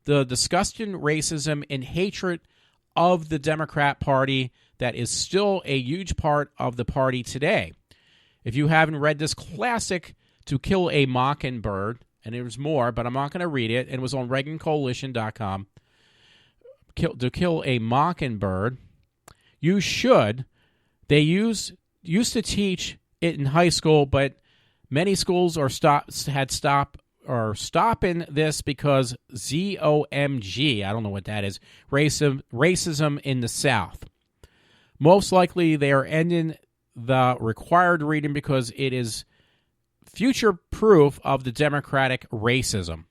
the disgusting racism and hatred of the Democrat Party that is still a huge part of the party today. If you haven't read this classic, To Kill a Mockingbird, and there's more, but I'm not going to read it, and it was on ReaganCoalition.com, To Kill a Mockingbird, you should. They used to teach it in high school, but many schools had stopped are stopping this because ZOMG, I don't know what that is, racism in the South. Most likely they are ending the required reading because it is future proof of the Democratic racism.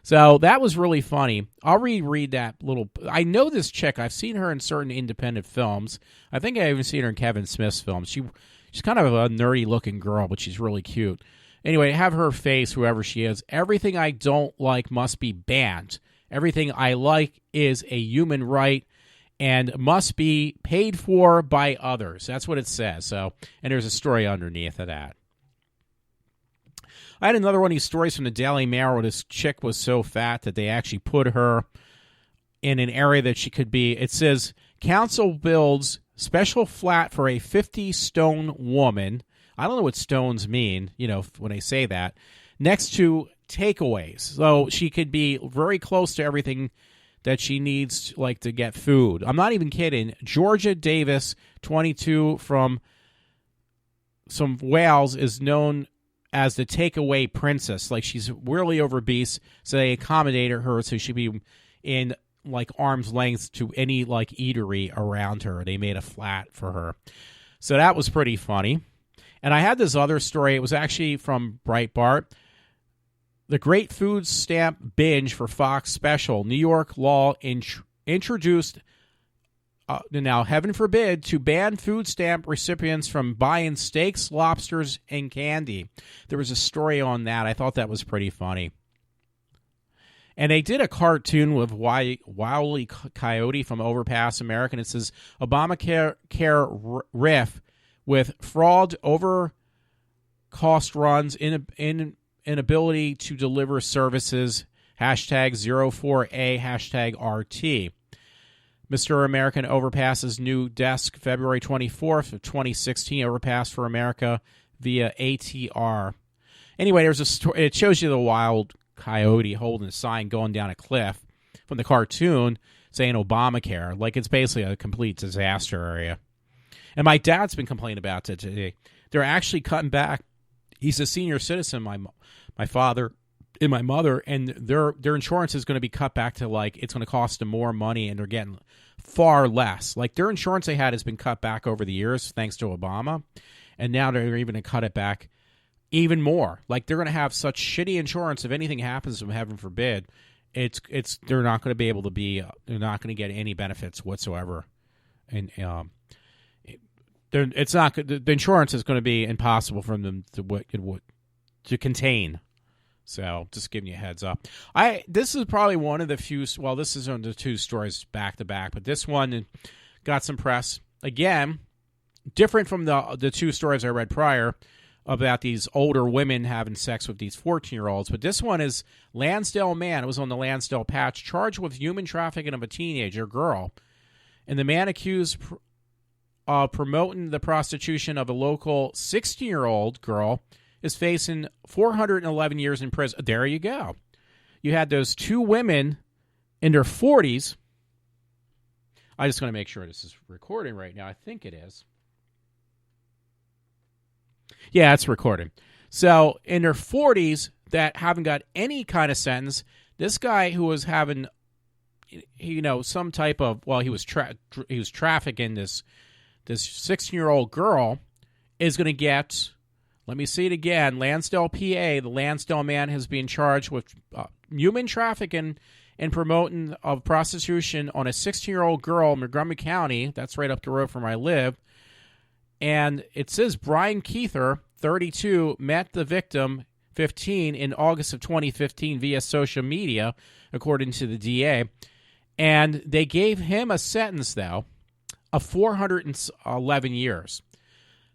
So that was really funny. I'll reread that little. I know this chick. I've seen her in certain independent films. I think I even seen her in Kevin Smith's films. She's kind of a nerdy-looking girl, but she's really cute. Anyway, have her face, whoever she is. Everything I don't like must be banned. Everything I like is a human right and must be paid for by others. That's what it says. So, and there's a story underneath of that. I had another one of these stories from the Daily Mail where this chick was so fat that they actually put her in an area that she could be. It says, council builds special flat for a 50-stone woman. I don't know what stones mean, when they say that, next to takeaways. So she could be very close to everything that she needs, like to get food. I'm not even kidding. Georgia Davis, 22, from some Wales, is known as the takeaway princess. Like, she's really obese, so they accommodated her so she'd be in like arm's length to any like eatery around her. They made a flat for her. So that was pretty funny. And I had this other story. It was actually from Breitbart. The Great Food Stamp Binge for Fox Special. New York law introduced, now heaven forbid, to ban food stamp recipients from buying steaks, lobsters, and candy. There was a story on that. I thought that was pretty funny. And they did a cartoon with Wile E. Coyote from Overpass America. And it says, Obamacare riff with fraud, over cost runs, inability to deliver services, #04A, #RT. Mr. American Overpass's new desk, February 24th of 2016, Overpass for America via ATR. Anyway, there's a story. It shows you the wild coyote holding a sign going down a cliff from the cartoon saying Obamacare. Like, it's basically a complete disaster area. And my dad's been complaining about it today. They're actually cutting back. He's a senior citizen, my father and my mother, and their insurance is going to be cut back to, like, it's going to cost them more money, and they're getting far less. Like, their insurance they had has been cut back over the years thanks to Obama, and now they're even going to cut it back even more. Like, they're going to have such shitty insurance if anything happens to them, heaven forbid, they're not going to be able to be, they're not going to get any benefits whatsoever. And it's not, the insurance is going to be impossible for them to contain. So, just giving you a heads up. This is probably one of the few. Well, this is on the two stories back to back, but this one got some press. Again, different from the two stories I read prior about these older women having sex with these 14-year-olds. But this one is Lansdale man. It was on the Lansdale Patch, charged with human trafficking of a teenager girl, and the man accused promoting the prostitution of a local 16-year-old girl is facing 411 years in prison. There you go. You had those two women in their 40s. I just want to make sure this is recording right now. I think it is. Yeah, it's recording. So in their 40s that haven't got any kind of sentence, this guy who was having, some type of, he was trafficking this 16-year-old girl is going to get, let me see it again, Lansdale, PA. The Lansdale man has been charged with human trafficking and promoting of prostitution on a 16-year-old girl in Montgomery County. That's right up the road from where I live. And it says Brian Keither, 32, met the victim, 15, in August of 2015 via social media, according to the DA. And they gave him a sentence, though, of 411 years.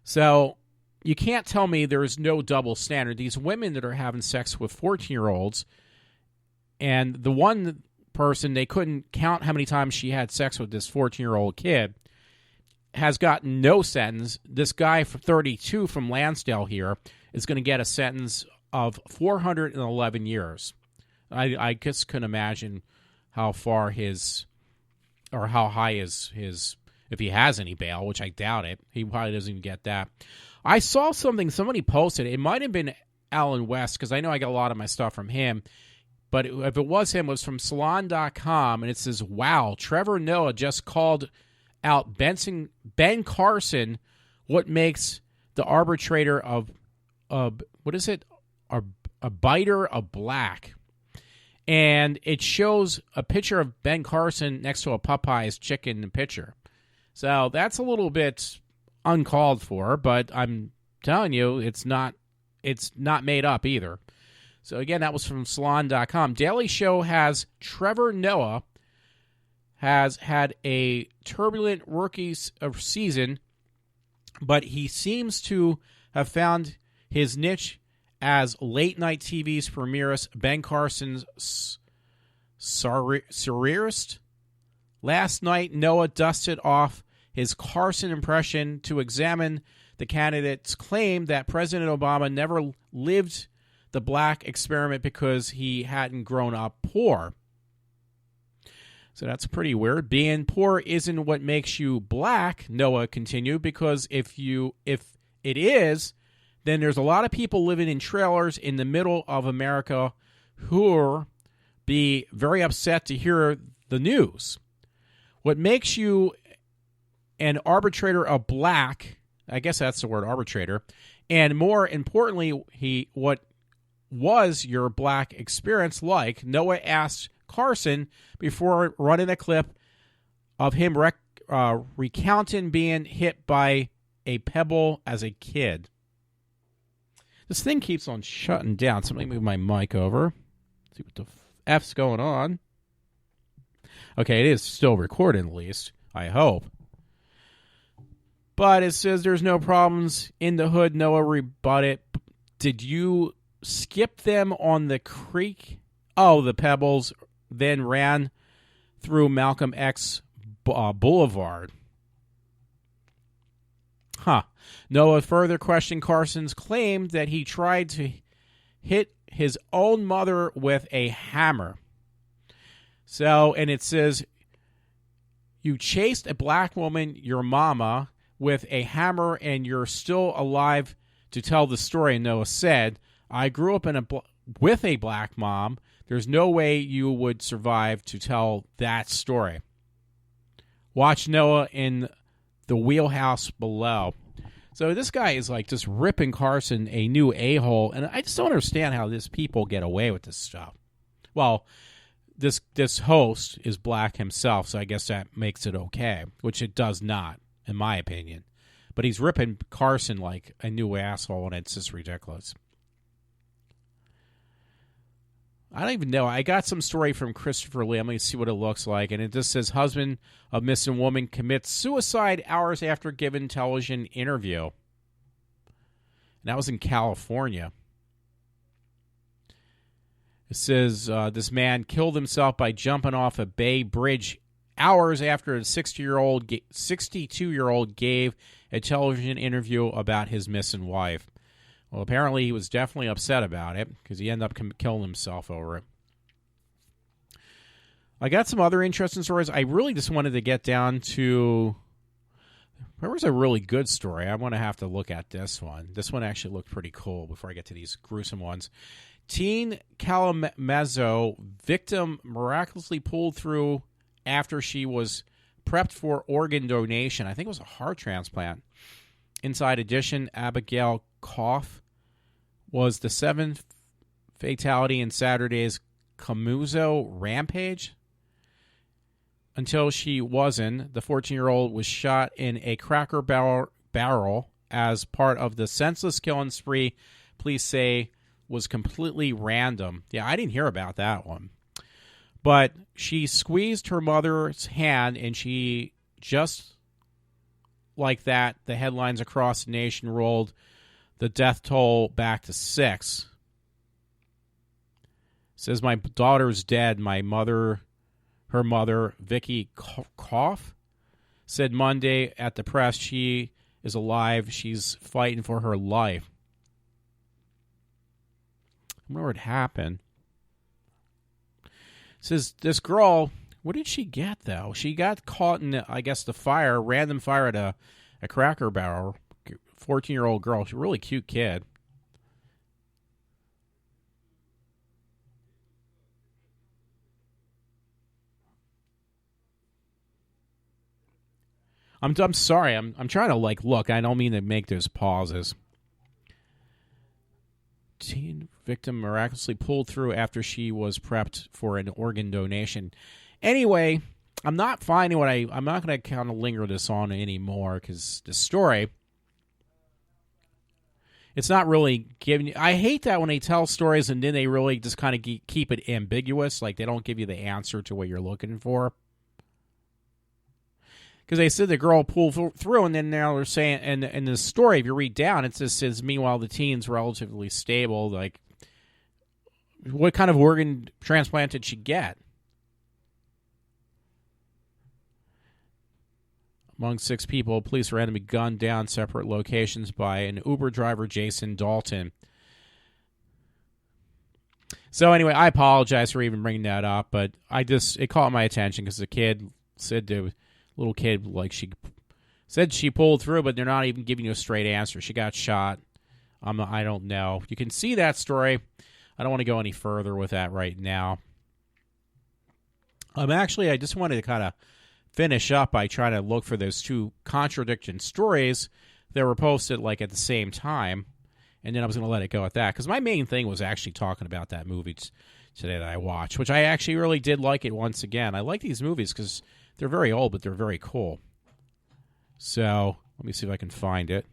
So you can't tell me there is no double standard. These women that are having sex with 14-year-olds, and the one person, they couldn't count how many times she had sex with this 14-year-old kid, has gotten no sentence. This guy for 32 from Lansdale here is going to get a sentence of 411 years. I just couldn't imagine how far how high his, if he has any bail, which I doubt it. He probably doesn't even get that. I saw something, somebody posted, it might have been Alan West, because I know I got a lot of my stuff from him. But if it was him, it was from Salon.com, and it says, wow, Trevor Noah just called out Ben Carson, what makes the arbitrator of what is it? A biter of black. And it shows a picture of Ben Carson next to a Popeye's chicken picture. So that's a little bit uncalled for, but I'm telling you, it's not made up either. So again, that was from Salon.com. Daily Show has Trevor Noah has had a turbulent rookie season, but he seems to have found his niche as late-night TV's premierist, Ben Carson's careerist. Last night, Noah dusted off his Carson impression to examine the candidate's claim that President Obama never lived the black experiment because he hadn't grown up poor. So that's pretty weird. Being poor isn't what makes you black, Noah continued, because if it is, then there's a lot of people living in trailers in the middle of America who will be very upset to hear the news. What makes you an arbitrator of black, I guess that's the word, arbitrator, and more importantly, what was your black experience like? Noah asked Carson before running a clip of him recounting being hit by a pebble as a kid. This thing keeps on shutting down, so let me move my mic over. See what the F's going on. Okay, it is still recording at least, I hope. But it says there's no problems in the hood. Noah rebutted. Did you skip them on the creek? Oh, the pebbles then ran through Malcolm X Boulevard. Huh. Noah further questioned Carson's claim that he tried to hit his own mother with a hammer. So, and it says, you chased a black woman, your mama, with a hammer, and you're still alive to tell the story, Noah said. I grew up with a black mom. There's no way you would survive to tell that story. Watch Noah in the wheelhouse below. So this guy is like just ripping Carson a new a-hole, and I just don't understand how these people get away with this stuff. Well, this host is black himself, so I guess that makes it okay, which it does not, in my opinion. But he's ripping Carson like a new asshole, and it's just ridiculous. I don't even know. I got some story from Christopher Lee. Let me see what it looks like. And it just says, husband of missing woman commits suicide hours after giving television interview. And that was in California. It says, this man killed himself by jumping off a Bay Bridge hours after a 62-year-old gave a television interview about his missing wife. Well, apparently he was definitely upset about it because he ended up killing himself over it. I got some other interesting stories. I really just wanted to get down to... There was a really good story. I want to have to look at this one. This one actually looked pretty cool before I get to these gruesome ones. Teen Kalamazoo victim miraculously pulled through after she was prepped for organ donation. I think it was a heart transplant. Inside Edition, Abigail Koff was the seventh fatality in Saturday's Kamuzo rampage. Until she wasn't, the 14-year-old was shot in a Cracker Barrel as part of the senseless killing spree police say was completely random. Yeah, I didn't hear about that one. But she squeezed her mother's hand, and she just... like that, the headlines across the nation rolled the death toll back to 6. It says, my daughter's dead. Her mother, Vicky Koff, said Monday at the press she is alive. She's fighting for her life. I wonder what happened. It says, this girl... What did she get, though? She got caught in, I guess, the fire, random fire at a Cracker Barrel. 14-year-old girl. She's a really cute kid. I'm sorry. I'm trying to look. I don't mean to make those pauses. Teen victim miraculously pulled through after she was prepped for an organ donation. Anyway, I'm not finding I'm not going to kind of linger this on anymore because the story, it's not really giving. I hate that when they tell stories and then they really just kind of keep it ambiguous, like they don't give you the answer to what you're looking for. Because they said the girl pulled through, and then now they're saying, and in the story, if you read down, it just says, meanwhile, the teen's relatively stable. Like, what kind of organ transplant did she get? Among 6 people, police were to be gunned down separate locations by an Uber driver, Jason Dalton. So anyway, I apologize for even bringing that up, but it caught my attention because the kid said to little kid, like, she said she pulled through, but they're not even giving you a straight answer. She got shot. I don't know. You can see that story. I don't want to go any further with that right now. I just wanted to kind of finish up by trying to look for those 2 contradicting stories that were posted like at the same time, and then I was going to let it go at that because my main thing was actually talking about that movie today that I watched, which I actually really did like it once again. I like these movies because they're very old, but they're very cool. So let me see if I can find it.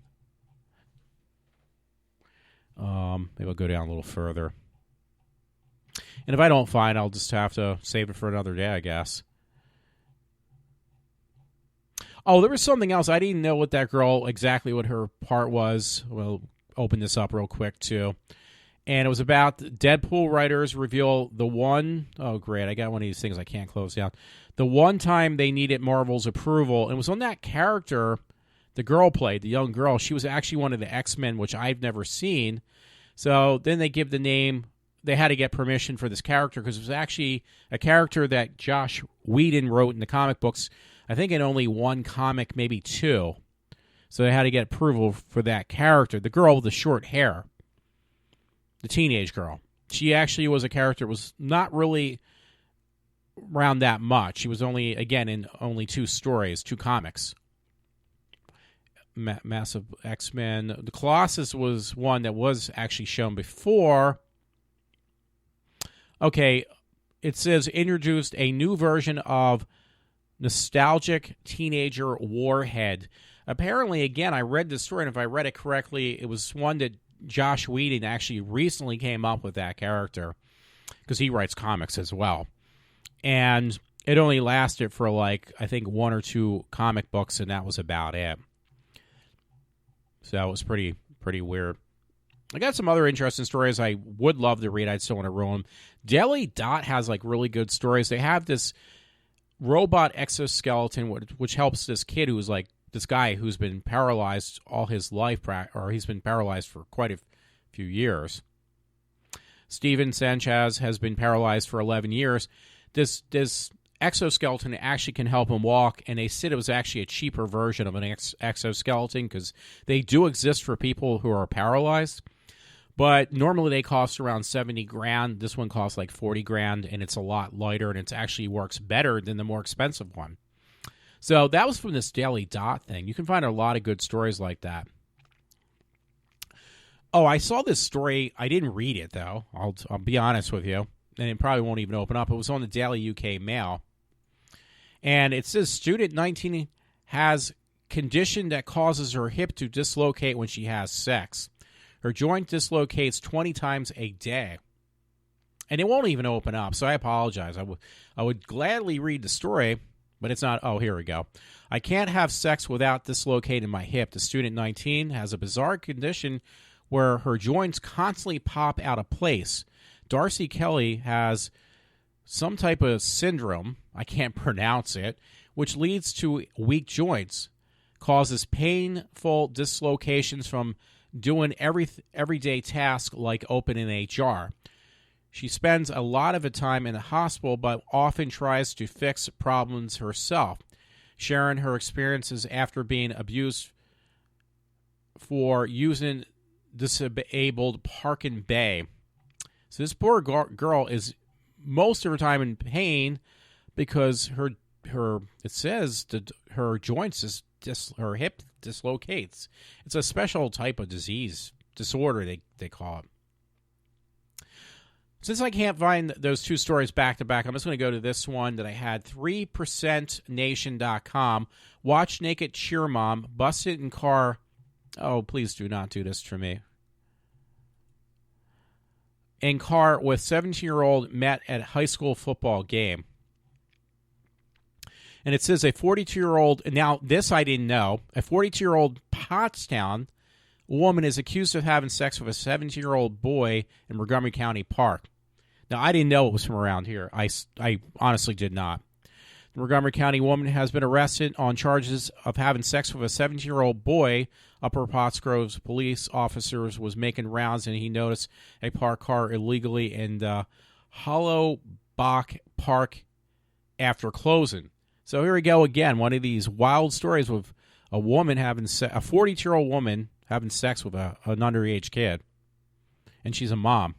Maybe I'll go down a little further. And if I don't find it, I'll just have to save it for another day, I guess. Oh, there was something else. I didn't know what that girl, exactly what her part was. We'll open this up real quick, too. And it was about Deadpool writers reveal the one... Oh, great. I got one of these things I can't close down. The one time they needed Marvel's approval, and it was on that character the girl played, the young girl. She was actually one of the X-Men, which I've never seen. So then they give the name... They had to get permission for this character because it was actually a character that Josh Whedon wrote in the comic books, I think in only 1 comic, maybe 2. So they had to get approval for that character. The girl with the short hair. The teenage girl. She actually was a character that was not really around that much. She was only, again, in only 2 stories, 2 comics. Massive X-Men. The Colossus was one that was actually shown before. Okay, it says introduced a new version of nostalgic teenager Warhead. Apparently, again, I read this story, and if I read it correctly, it was one that Josh Whedon actually recently came up with that character because he writes comics as well. And it only lasted for, I think 1 or 2 comic books, and that was about it. So that was pretty weird. I got some other interesting stories I would love to read. I just don't want to ruin them. Daily Dot has, really good stories. They have this robot exoskeleton, which helps this kid who's, this guy who's been paralyzed all his life, or he's been paralyzed for quite a few years. Steven Sanchez has been paralyzed for 11 years. This exoskeleton actually can help him walk, and they said it was actually a cheaper version of an exoskeleton because they do exist for people who are paralyzed. But normally they cost around $70,000. This one costs $40,000, and it's a lot lighter, and it actually works better than the more expensive one. So that was from this Daily Dot thing. You can find a lot of good stories like that. Oh, I saw this story. I didn't read it, though. I'll be honest with you. And it probably won't even open up. It was on the Daily UK Mail. And it says, student 19 has condition that causes her hip to dislocate when she has sex. Her joint dislocates 20 times a day. And it won't even open up, so I apologize. I would gladly read the story, but it's not. Oh, here we go. I can't have sex without dislocating my hip. The student 19 has a bizarre condition where her joints constantly pop out of place. Darcy Kelly has some type of syndrome, I can't pronounce it, which leads to weak joints, causes painful dislocations from doing everyday tasks like opening a jar. She spends a lot of the time in the hospital, but often tries to fix problems herself, sharing her experiences after being abused for using disabled Park and Bay. So this poor girl is most of her time in pain because her it says that her joints her hip dislocates. It's a special type of disorder they call it. Since I can't find those two stories back to back, I'm just going to go to this one that I had. 3%nation.com. Watch naked cheer mom busted in car. Oh, please do not do this to me. In car with 17-year-old met at high school football game. And it says a 42-year-old, now this I didn't know, a 42-year-old Pottstown woman is accused of having sex with a 17-year-old boy in Montgomery County Park. Now, I didn't know it was from around here. I honestly did not. The Montgomery County woman has been arrested on charges of having sex with a 17-year-old boy. Upper Pottsgrove's police officers was making rounds, and he noticed a parked car illegally in the Hollowbach Park after closing. So here we go again, one of these wild stories with a woman a 42-year-old woman having sex with an underage kid, and she's a mom.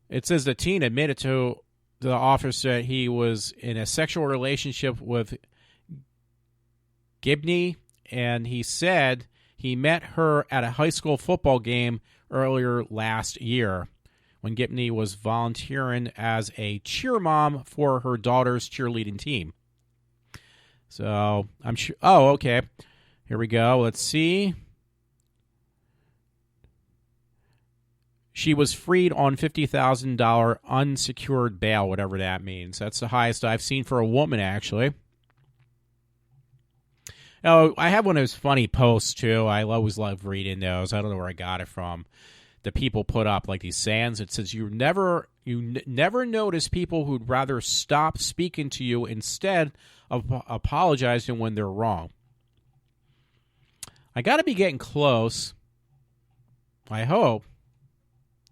It says the teen admitted to the officer that he was in a sexual relationship with Gibney, and he said he met her at a high school football game earlier last year when Gibney was volunteering as a cheer mom for her daughter's cheerleading team. So I'm sure. Oh, okay. Here we go. Let's see. She was freed on $50,000 unsecured bail, whatever that means. That's the highest I've seen for a woman, actually. Oh, I have one of those funny posts, too. I always love reading those. I don't know where I got it from. The people put up, like these sayings. It says, you never notice people who'd rather stop speaking to you instead of apologizing when they're wrong. I got to be getting close, I hope,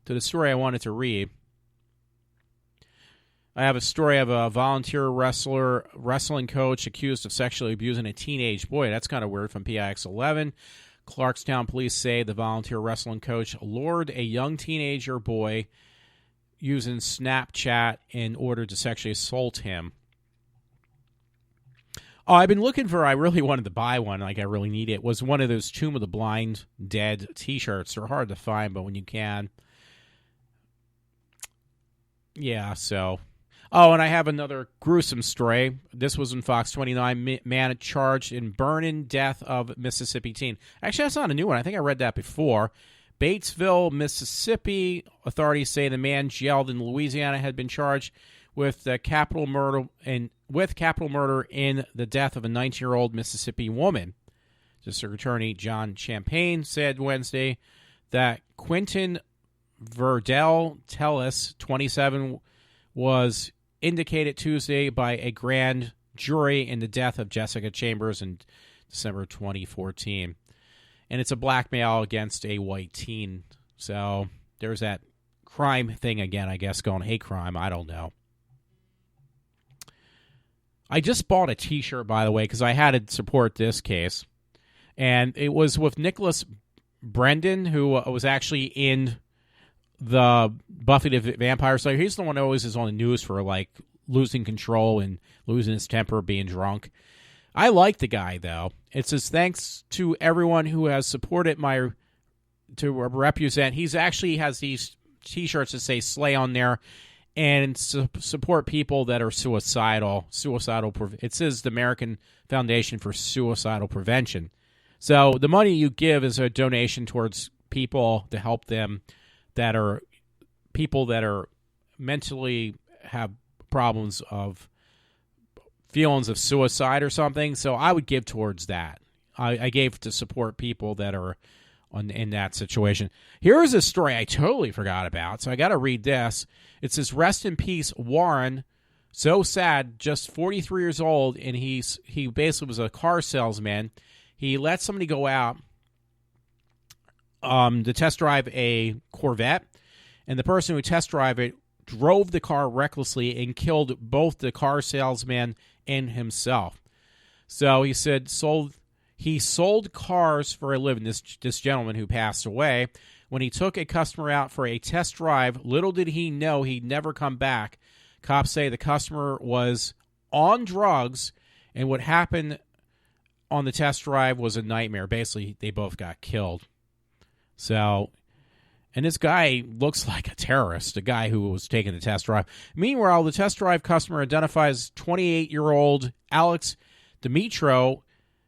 to the story I wanted to read. I have a story of a volunteer wrestling coach accused of sexually abusing a teenage boy. That's kind of weird, from PIX11. Clarkstown police say the volunteer wrestling coach lured a young teenager boy using Snapchat in order to sexually assault him. Oh, I've been looking for, I really wanted to buy one, like I really need it. It was one of those Tomb of the Blind Dead t-shirts. They're hard to find, but when you can. Yeah, so. Oh, and I have another gruesome story. This was in Fox 29. Man charged in burning death of Mississippi teen. Actually, that's not a new one. I think I read that before. Batesville, Mississippi. Authorities say the man jailed in Louisiana had been charged with capital murder in the death of a 19-year-old Mississippi woman. District Attorney John Champagne said Wednesday that Quentin Verdell Tellis, 27, was indicated Tuesday by a grand jury in the death of Jessica Chambers in December 2014. And it's a blackmail against a white teen. So there's that crime thing again, I guess, going hate crime. I don't know. I just bought a t-shirt, by the way, because I had to support this case. And it was with Nicholas Brendan, who was actually in the Buffy the Vampire Slayer. He's the one who always is on the news for, like, losing control and losing his temper, being drunk. I like the guy, though. It says, thanks to everyone who has supported to represent. He's actually has these t-shirts that say slay on there and support people that are suicidal. It says the American Foundation for Suicidal Prevention. So the money you give is a donation towards people to help them that are people that are mentally have problems of feelings of suicide or something. So I would give towards that. I gave to support people that are in that situation. Here's a story I totally forgot about, so I got to read this. It says, rest in peace, Warren. So sad, just 43 years old, and he basically was a car salesman. He let somebody go out to test drive a Corvette, and the person who test drove it drove the car recklessly and killed both the car salesman and himself. So he said he sold cars for a living, this gentleman who passed away. When he took a customer out for a test drive, little did he know he'd never come back Cops say the customer was on drugs, and what happened on the test drive was a nightmare. Basically, they both got killed. So, and this guy looks like a terrorist, a guy who was taking the test drive. Meanwhile, the test drive customer identifies 28-year-old Alex Dimitro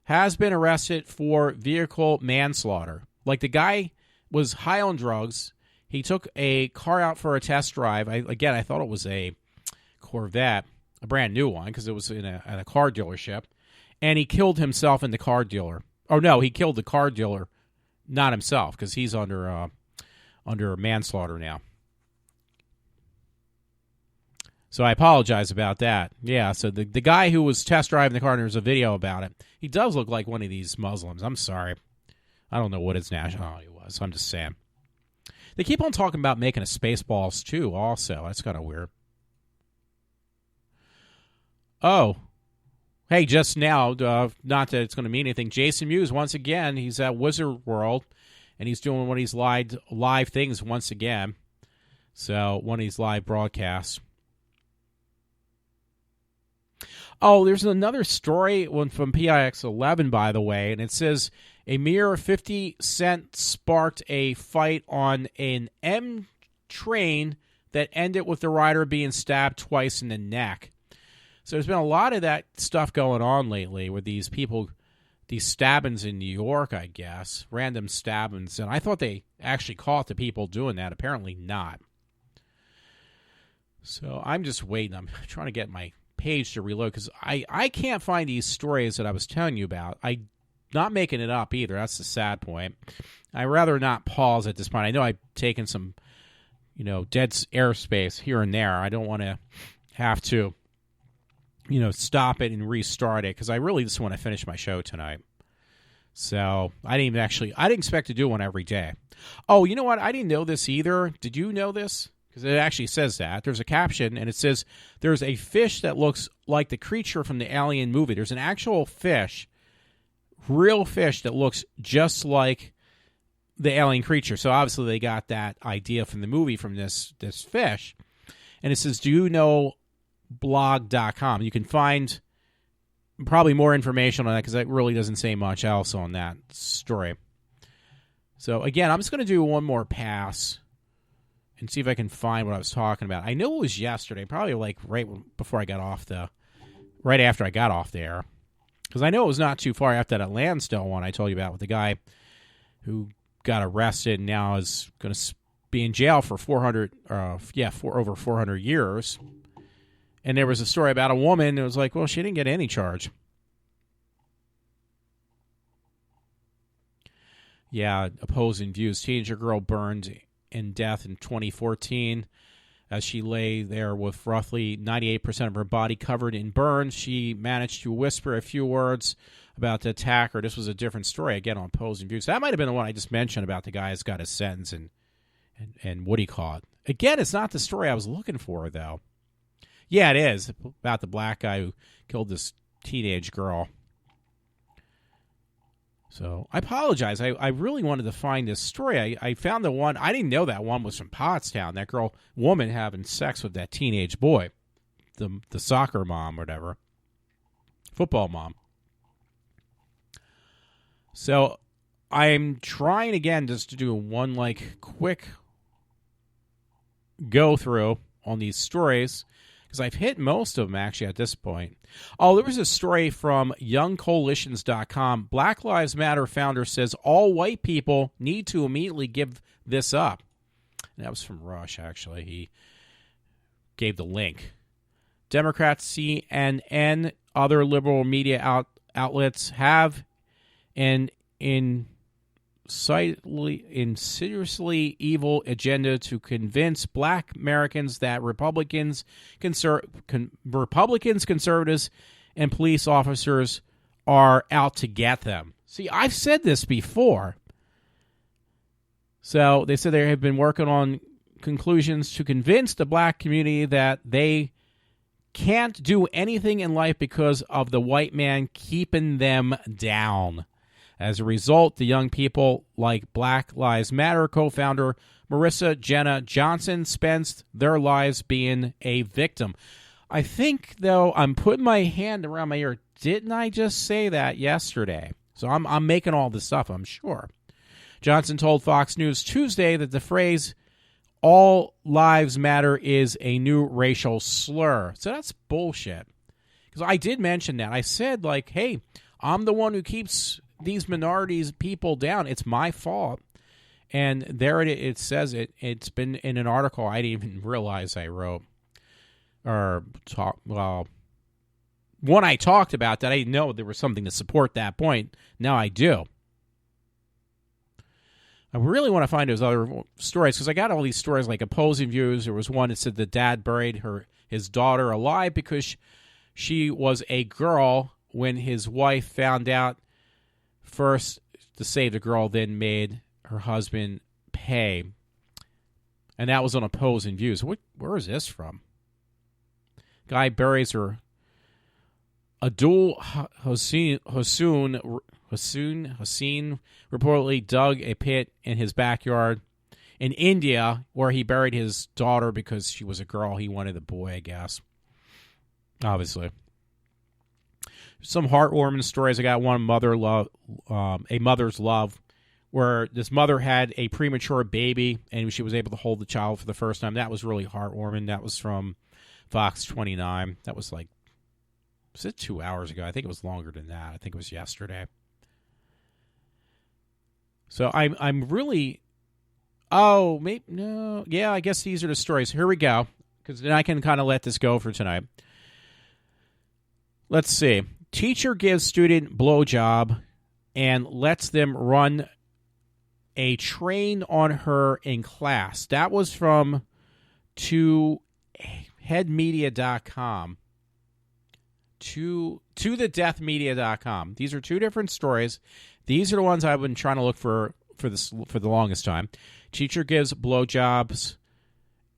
has been arrested for vehicle manslaughter. Like, the guy was high on drugs. He took a car out for a test drive. I thought it was a Corvette, a brand new one, because it was in a car dealership. And he killed himself in the car dealer. Oh, no, he killed the car dealer, not himself, because he's under manslaughter now. So I apologize about that. Yeah, so the guy who was test driving the car, and there's a video about it, he does look like one of these Muslims. I'm sorry. I don't know what his nationality was. I'm just saying. They keep on talking about making a Spaceballs 2 also. That's kind of weird. Oh. Hey, just now, not that it's going to mean anything, Jason Mewes, once again, he's at Wizard World, and he's doing one of these live things once again. So, one of these live broadcasts. Oh, there's another story, one from PIX11, by the way, and it says, a mere 50 cents sparked a fight on an M train that ended with the rider being stabbed twice in the neck. So there's been a lot of that stuff going on lately with these people, these stabbings in New York, I guess, random stabbings. And I thought they actually caught the people doing that. Apparently not. So I'm just waiting. I'm trying to get my page to reload because I can't find these stories that I was telling you about. I'm not making it up either. That's the sad point. I'd rather not pause at this point. I know I've taken some, dead airspace here and there. I don't want to have to stop it and restart it because I really just want to finish my show tonight. So I didn't expect to do one every day. Oh, you know what? I didn't know this either. Did you know this? Because it actually says that. There's a caption, and it says, there's a fish that looks like the creature from the Alien movie. There's an actual fish, real fish, that looks just like the alien creature. So obviously they got that idea from the movie from this fish. And it says, do you know blog.com? You can find probably more information on that because it really doesn't say much else on that story. So again, I'm just going to do one more pass and see if I can find what I was talking about. I know it was yesterday, probably like right after I got off the air. Because I know it was not too far after that Lansdale one I told you about with the guy who got arrested and now is going to be in jail for over 400 years. And there was a story about a woman that was like, well, she didn't get any charge. Yeah, opposing views. Teenager girl burned in death in 2014 as she lay there with roughly 98% of her body covered in burns. She managed to whisper a few words about the attacker. This was a different story, again, on opposing views. That might have been the one I just mentioned about the guy who's got his sentence and what he caught. Again, it's not the story I was looking for, though. Yeah, it is, about the black guy who killed this teenage girl. So, I apologize. I really wanted to find this story. I found the one. I didn't know that one was from Pottstown. That woman having sex with that teenage boy. The soccer mom or whatever. Football mom. So, I'm trying again just to do one quick go through on these stories. Because I've hit most of them, actually, at this point. Oh, there was a story from YoungCoalitions.com. Black Lives Matter founder says all white people need to immediately give this up. And that was from Rush, actually. He gave the link. Democrats, CNN, other liberal media outlets have an insidiously evil agenda to convince black Americans that Republicans, conservatives, and police officers are out to get them. See, I've said this before. So they said they have been working on conclusions to convince the black community that they can't do anything in life because of the white man keeping them down. As a result, the young people, like Black Lives Matter co-founder Marissa Jenna Johnson spends their lives being a victim. I think, though, I'm putting my hand around my ear. Didn't I just say that yesterday? So I'm making all this stuff, I'm sure. Johnson told Fox News Tuesday that the phrase "all lives matter" is a new racial slur. So that's bullshit. Because I did mention that. I said, like, hey, I'm the one who keeps these minorities people down. It's my fault. And there it says it. It's been in an article I didn't even realize I wrote. When I talked about that, I didn't know there was something to support that point. Now I do. I really want to find those other stories because I got all these stories like opposing views. There was one that said the dad buried his daughter alive because she was a girl when his wife found out first to save the girl, then made her husband pay. And that was on opposing views. Where is this from? Guy buries her. Abdul Hussein reportedly dug a pit in his backyard in India where he buried his daughter because she was a girl. He wanted a boy, I guess. Obviously. Some heartwarming stories. I got one, A Mother's Love, where this mother had a premature baby and she was able to hold the child for the first time. That was really heartwarming. That was from Fox 29. That was like, was it 2 hours ago? I think it was longer than that. I think it was yesterday. So I'm really, maybe, no, yeah, I guess these are the stories. Here we go, because then I can kind of let this go for tonight. Let's see. Teacher gives student blowjob and lets them run a train on her in class. That was from headmedia.com. To thedeathmedia.com. These are two different stories. These are the ones I've been trying to look for the longest time. Teacher gives blowjobs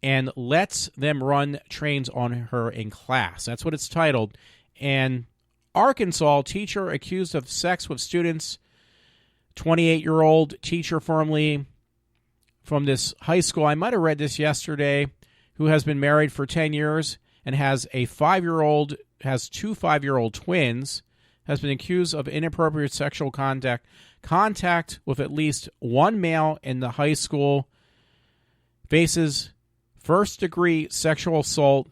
and lets them run trains on her in class. That's what it's titled. And Arkansas, teacher accused of sex with students. 28-year-old teacher formerly from this high school. I might have read this yesterday, who has been married for 10 years and has two 5-year-old twins, has been accused of inappropriate sexual contact with at least one male in the high school, faces first-degree sexual assault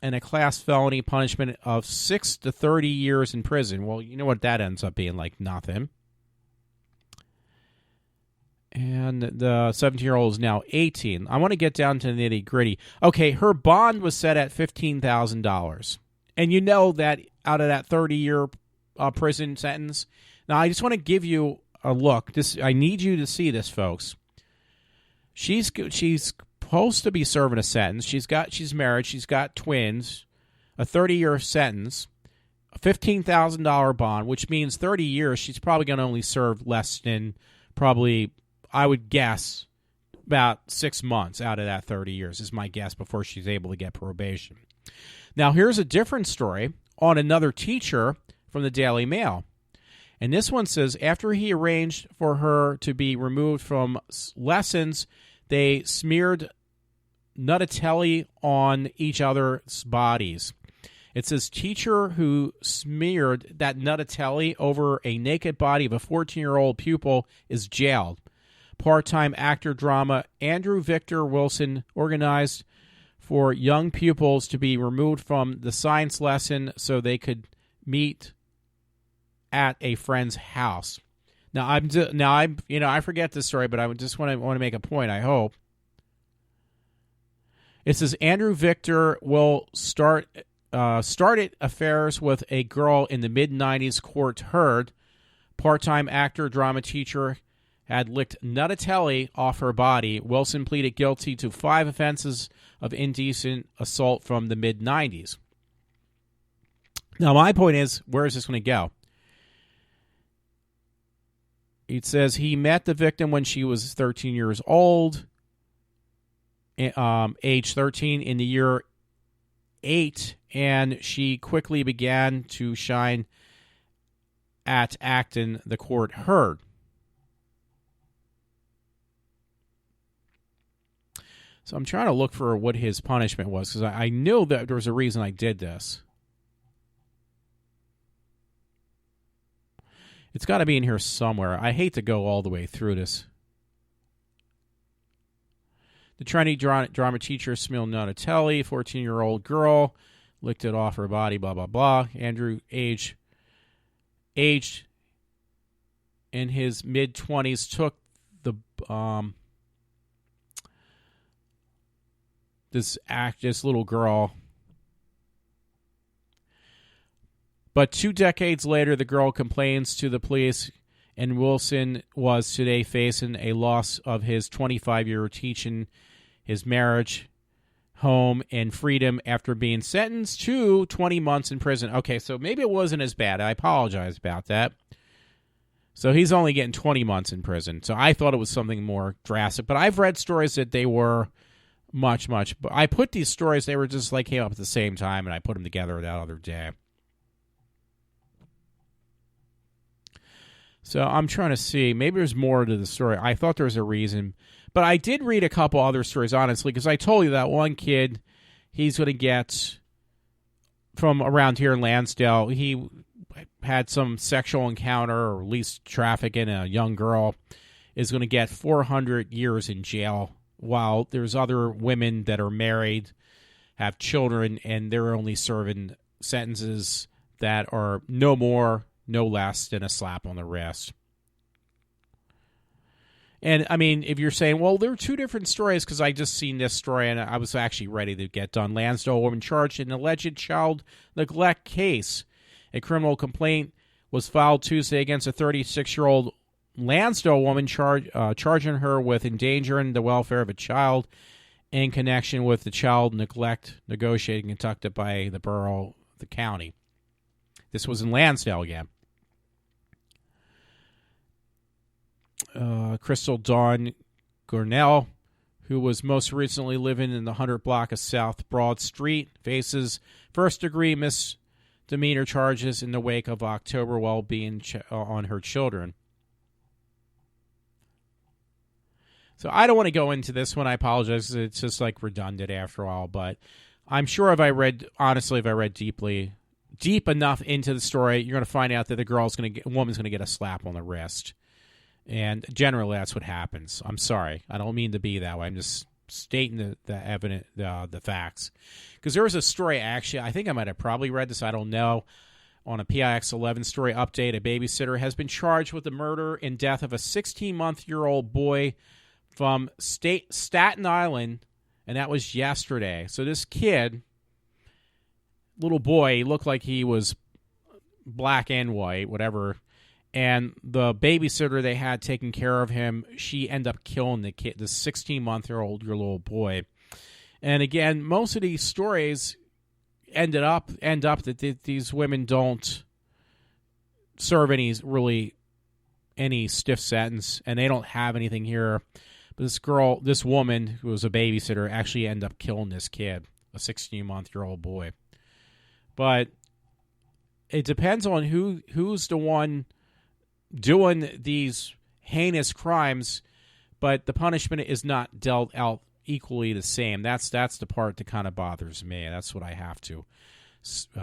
and a class felony punishment of 6 to 30 years in prison. Well, you know what that ends up being, like nothing. And the 17-year-old is now 18. I want to get down to the nitty-gritty. Okay, her bond was set at $15,000. And you know that out of that 30-year prison sentence. Now, I just want to give you a look. I need you to see this, folks. She's supposed to be serving a sentence. She's married. She's got twins. A 30-year sentence. A $15,000 bond, which means 30 years. She's probably going to only serve less than probably, I would guess, about 6 months out of that 30 years is my guess before she's able to get probation. Now, here's a different story on another teacher from the Daily Mail. And this one says, after he arranged for her to be removed from lessons, they smeared Nuttatelli on each other's bodies. It says, teacher who smeared that Nuttatelli over a naked body of a 14-year-old pupil is jailed. Part-time actor drama Andrew Victor Wilson organized for young pupils to be removed from the science lesson so they could meet at a friend's house. Now I forget this story, but I just want to make a point. I hope it says Andrew Victor will started affairs with a girl in the mid-90s. Court heard part-time actor drama teacher had licked Nuttatelli off her body. Wilson pleaded guilty to 5 offenses of indecent assault from the mid-90s. Now, my point is, where is this going to go? It says he met the victim when she was 13 years old, age 13 in the year 8, and she quickly began to shine at Acton, the court heard. So I'm trying to look for what his punishment was, because I knew that there was a reason I did this. It's got to be in here somewhere. I hate to go all the way through this. The Trinity drama teacher, Smil Donatelli, 14-year-old girl, licked it off her body, blah, blah, blah. Andrew, aged in his mid-20s, took the this little girl. But 2 decades later, the girl complains to the police, and Wilson was today facing a loss of his 25-year teaching, his marriage, home, and freedom after being sentenced to 20 months in prison. Okay, so maybe it wasn't as bad. I apologize about that. So he's only getting 20 months in prison. So I thought it was something more drastic. But I've read stories that they were much. But I put these stories, they were just like came up at the same time, and I put them together that other day. So I'm trying to see. Maybe there's more to the story. I thought there was a reason. But I did read a couple other stories, honestly, because I told you that one kid, he's going to get, from around here in Lansdale, he had some sexual encounter or at least trafficking a young girl, is going to get 400 years in jail, while there's other women that are married, have children, and they're only serving sentences that are no more, no less than a slap on the wrist. And, I mean, if you're saying, well, there are 2 different stories, because I just seen this story, and I was actually ready to get done. Lansdale woman charged in an alleged child neglect case. A criminal complaint was filed Tuesday against a 36-year-old Lansdale woman charging her with endangering the welfare of a child in connection with the child neglect negotiating conducted by the borough, the county. This was in Lansdale again. Crystal Dawn Gornell, who was most recently living in the 100 block of South Broad Street, faces first-degree misdemeanor charges in the wake of October well-being on her children. So I don't want to go into this one. I apologize. It's just like redundant after all. But I'm sure if I read deep enough into the story, you're going to find out that the woman's going to get a slap on the wrist. And generally, that's what happens. I'm sorry. I don't mean to be that way. I'm just stating the facts. Because there was a story, actually, I think I might have probably read this, I don't know, on a PIX 11 story update. A babysitter has been charged with the murder and death of a 16-month-old boy from Staten Island, and that was yesterday. So this kid, little boy, he looked like he was black and white, whatever. And the babysitter they had taking care of him, she ended up killing the kid, the 16-month-old little boy. And again, most of these stories end up that these women don't serve any stiff sentence, and they don't have anything here. But this woman who was a babysitter, actually ended up killing this kid, a 16-month-old boy. But it depends on who's the one doing these heinous crimes, but the punishment is not dealt out equally the same. That's the part that kind of bothers me. That's what I have to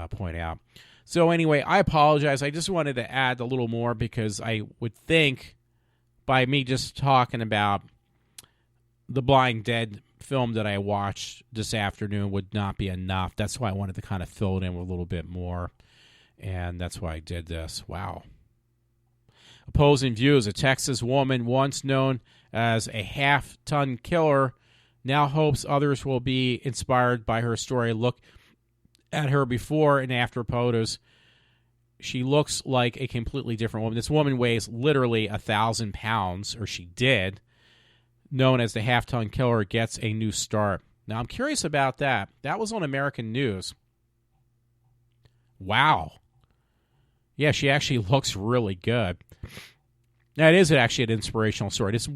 point out. So anyway, I apologize. I just wanted to add a little more because I would think by me just talking about the Blind Dead film that I watched this afternoon would not be enough. That's why I wanted to kind of fill it in with a little bit more, and that's why I did this. Wow. Opposing views. A Texas woman once known as a half-ton killer now hopes others will be inspired by her story. Look at her before and after photos. She looks like a completely different woman. This woman weighs literally 1,000 pounds, or she did. Known as the half-ton killer gets a new start. Now, I'm curious about that. That was on American News. Wow. Yeah, she actually looks really good. Now, it is actually an inspirational story. This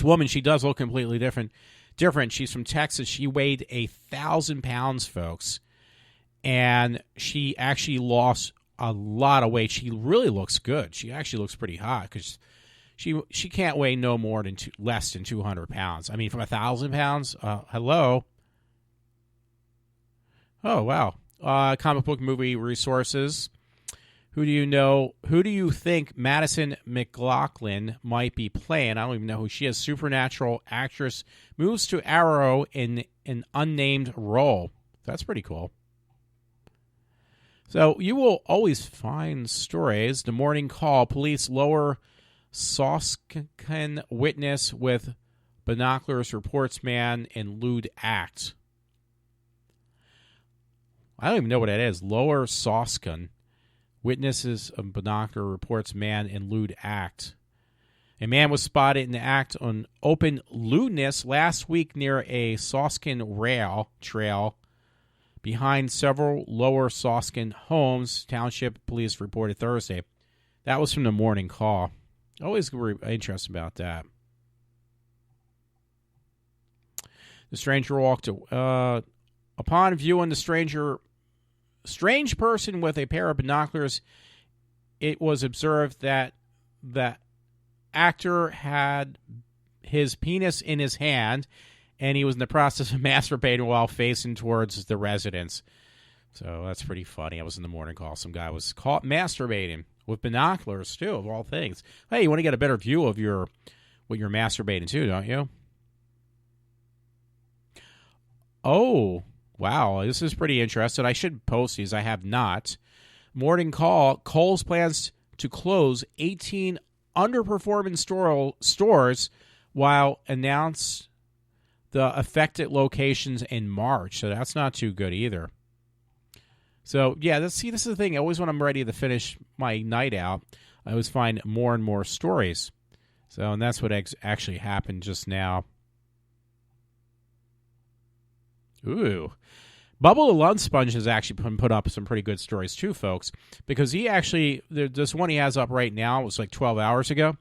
woman, she does look completely different. She's from Texas. She weighed 1,000 pounds, folks. And she actually lost a lot of weight. She really looks good. She actually looks pretty hot because She can't weigh no more than less than 200 pounds. I mean, from 1,000 pounds. Hello. Oh wow. Comic book movie resources. Who do you know? Who do you think Madison McLaughlin might be playing? I don't even know who she is. Supernatural actress moves to Arrow in an unnamed role. That's pretty cool. So you will always find stories. The Morning Call. Police lower Soskin witness with binoculars reports man in lewd act. I don't even know what that is. Lower Soskin. Witnesses of binocular reports man in lewd act. A man was spotted in the act on open lewdness last week near a Soskin rail trail behind several lower Soskin homes, township police reported Thursday. That was from the Morning Call. Always interested about that. The stranger walked upon viewing the strange person with a pair of binoculars. It was observed that the actor had his penis in his hand, and he was in the process of masturbating while facing towards the residence. So that's pretty funny. I was in the Morning Call. Some guy was caught masturbating with binoculars, too, of all things. Hey, you want to get a better view of what you're masturbating to, don't you? Oh, wow, this is pretty interesting. I should post these. I have not. Morning Call. Kohl's plans to close 18 underperforming stores while announce the affected locations in March. So that's not too good either. So, yeah, this is the thing. Always when I'm ready to finish my night out, I always find more and more stories. So, and that's what actually happened just now. Ooh. Bubble the Lund Sponge has actually put up some pretty good stories too, folks, because he actually, this one he has up right now, it was like 12 hours ago.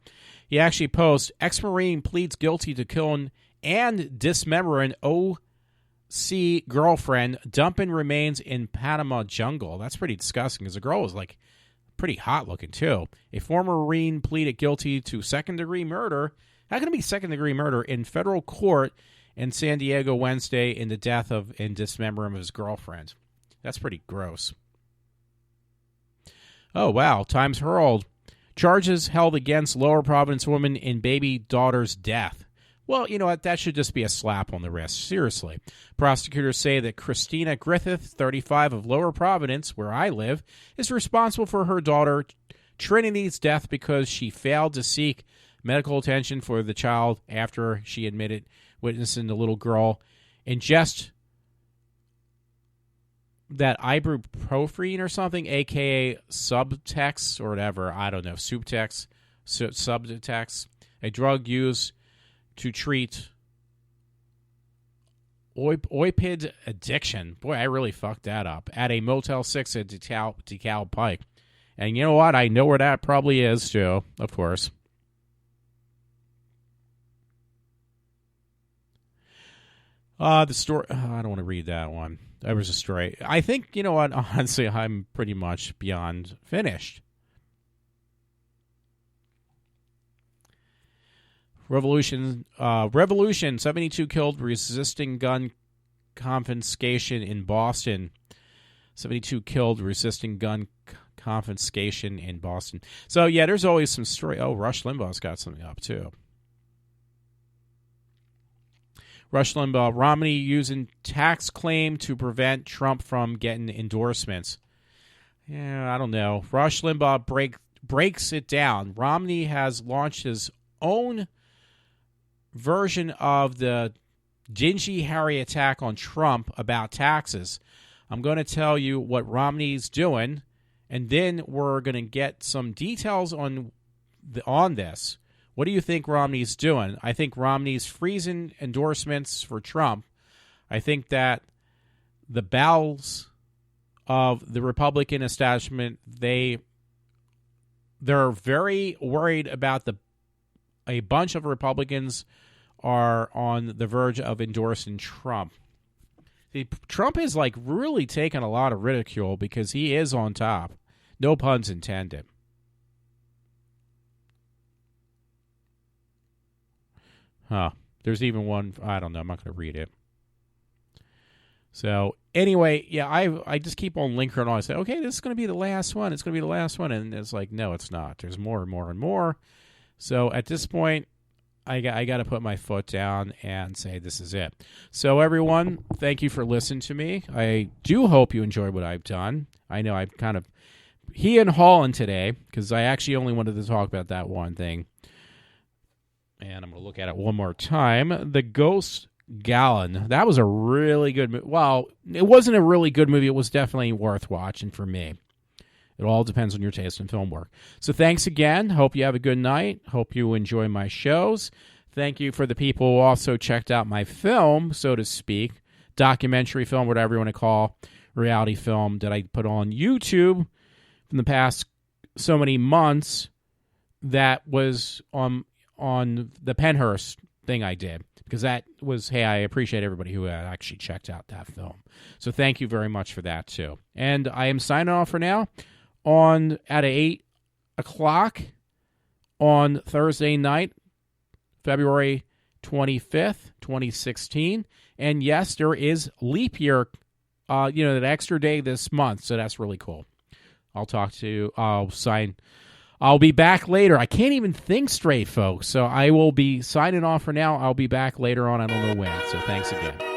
He actually posts, ex-Marine pleads guilty to killing and dismembering OC girlfriend, dumping remains in Panama jungle. That's pretty disgusting, because the girl was like pretty hot looking too. A former Marine pleaded guilty to second-degree murder. How can it be second-degree murder in federal court in San Diego Wednesday in the death of and dismemberment of his girlfriend? That's pretty gross. Oh, wow. Times Herald. Charges held against Lower Providence woman in baby daughter's death. Well, you know what? That should just be a slap on the wrist. Seriously. Prosecutors say that Christina Griffith, 35, of Lower Providence, where I live, is responsible for her daughter Trinity's death because she failed to seek medical attention for the child after she admitted witnessing the little girl ingest that ibuprofen or something, a.k.a. Subtex or whatever. I don't know. Subtex. A drug used to treat opioid addiction. Boy, I really fucked that up. At a Motel 6 at DeKalb Pike. And you know what? I know where that probably is, too, of course. The story, I don't want to read that one. There was a story. I think, you know what, honestly, I'm pretty much beyond finished. Revolution, 72 killed resisting gun confiscation in Boston. 72 killed resisting gun confiscation in Boston. So, yeah, there's always some story. Oh, Rush Limbaugh's got something up, too. Rush Limbaugh, Romney using tax claim to prevent Trump from getting endorsements. Yeah, I don't know. Rush Limbaugh breaks it down. Romney has launched his own version of the dingy Harry attack on Trump about taxes. I'm going to tell you what Romney's doing, and then we're going to get some details on this. What do you think Romney's doing? I think Romney's freezing endorsements for Trump. I think that the bowels of the Republican establishment, they're very worried about a bunch of Republicans are on the verge of endorsing Trump. See, Trump is like really taken a lot of ridicule because he is on top. No puns intended. There's even one, I don't know, I'm not going to read it. So, anyway, yeah, I just keep on lingering on. I say, okay, this is going to be the last one. It's going to be the last one. And it's like, no, it's not. There's more and more and more. So, at this point, I got to put my foot down and say this is it. So, everyone, thank you for listening to me. I do hope you enjoyed what I've done. I know I've kind of he and hawing today because I actually only wanted to talk about that one thing. And I'm going to look at it one more time. The Ghost Galleon. That was a really good movie. Well, it wasn't a really good movie. It was definitely worth watching for me. It all depends on your taste in film work. So thanks again. Hope you have a good night. Hope you enjoy my shows. Thank you for the people who also checked out my film, so to speak, documentary film, whatever you want to call, reality film that I put on YouTube in the past so many months. That was on the Penhurst thing I did. Because that was, hey, I appreciate everybody who actually checked out that film. So thank you very much for that, too. And I am signing off for now at 8 o'clock on Thursday night, February 25th, 2016. And yes, there is leap year, that extra day this month. So that's really cool. I'll be back later. I can't even think straight, folks. So I will be signing off for now. I'll be back later on. I don't know when. So thanks again.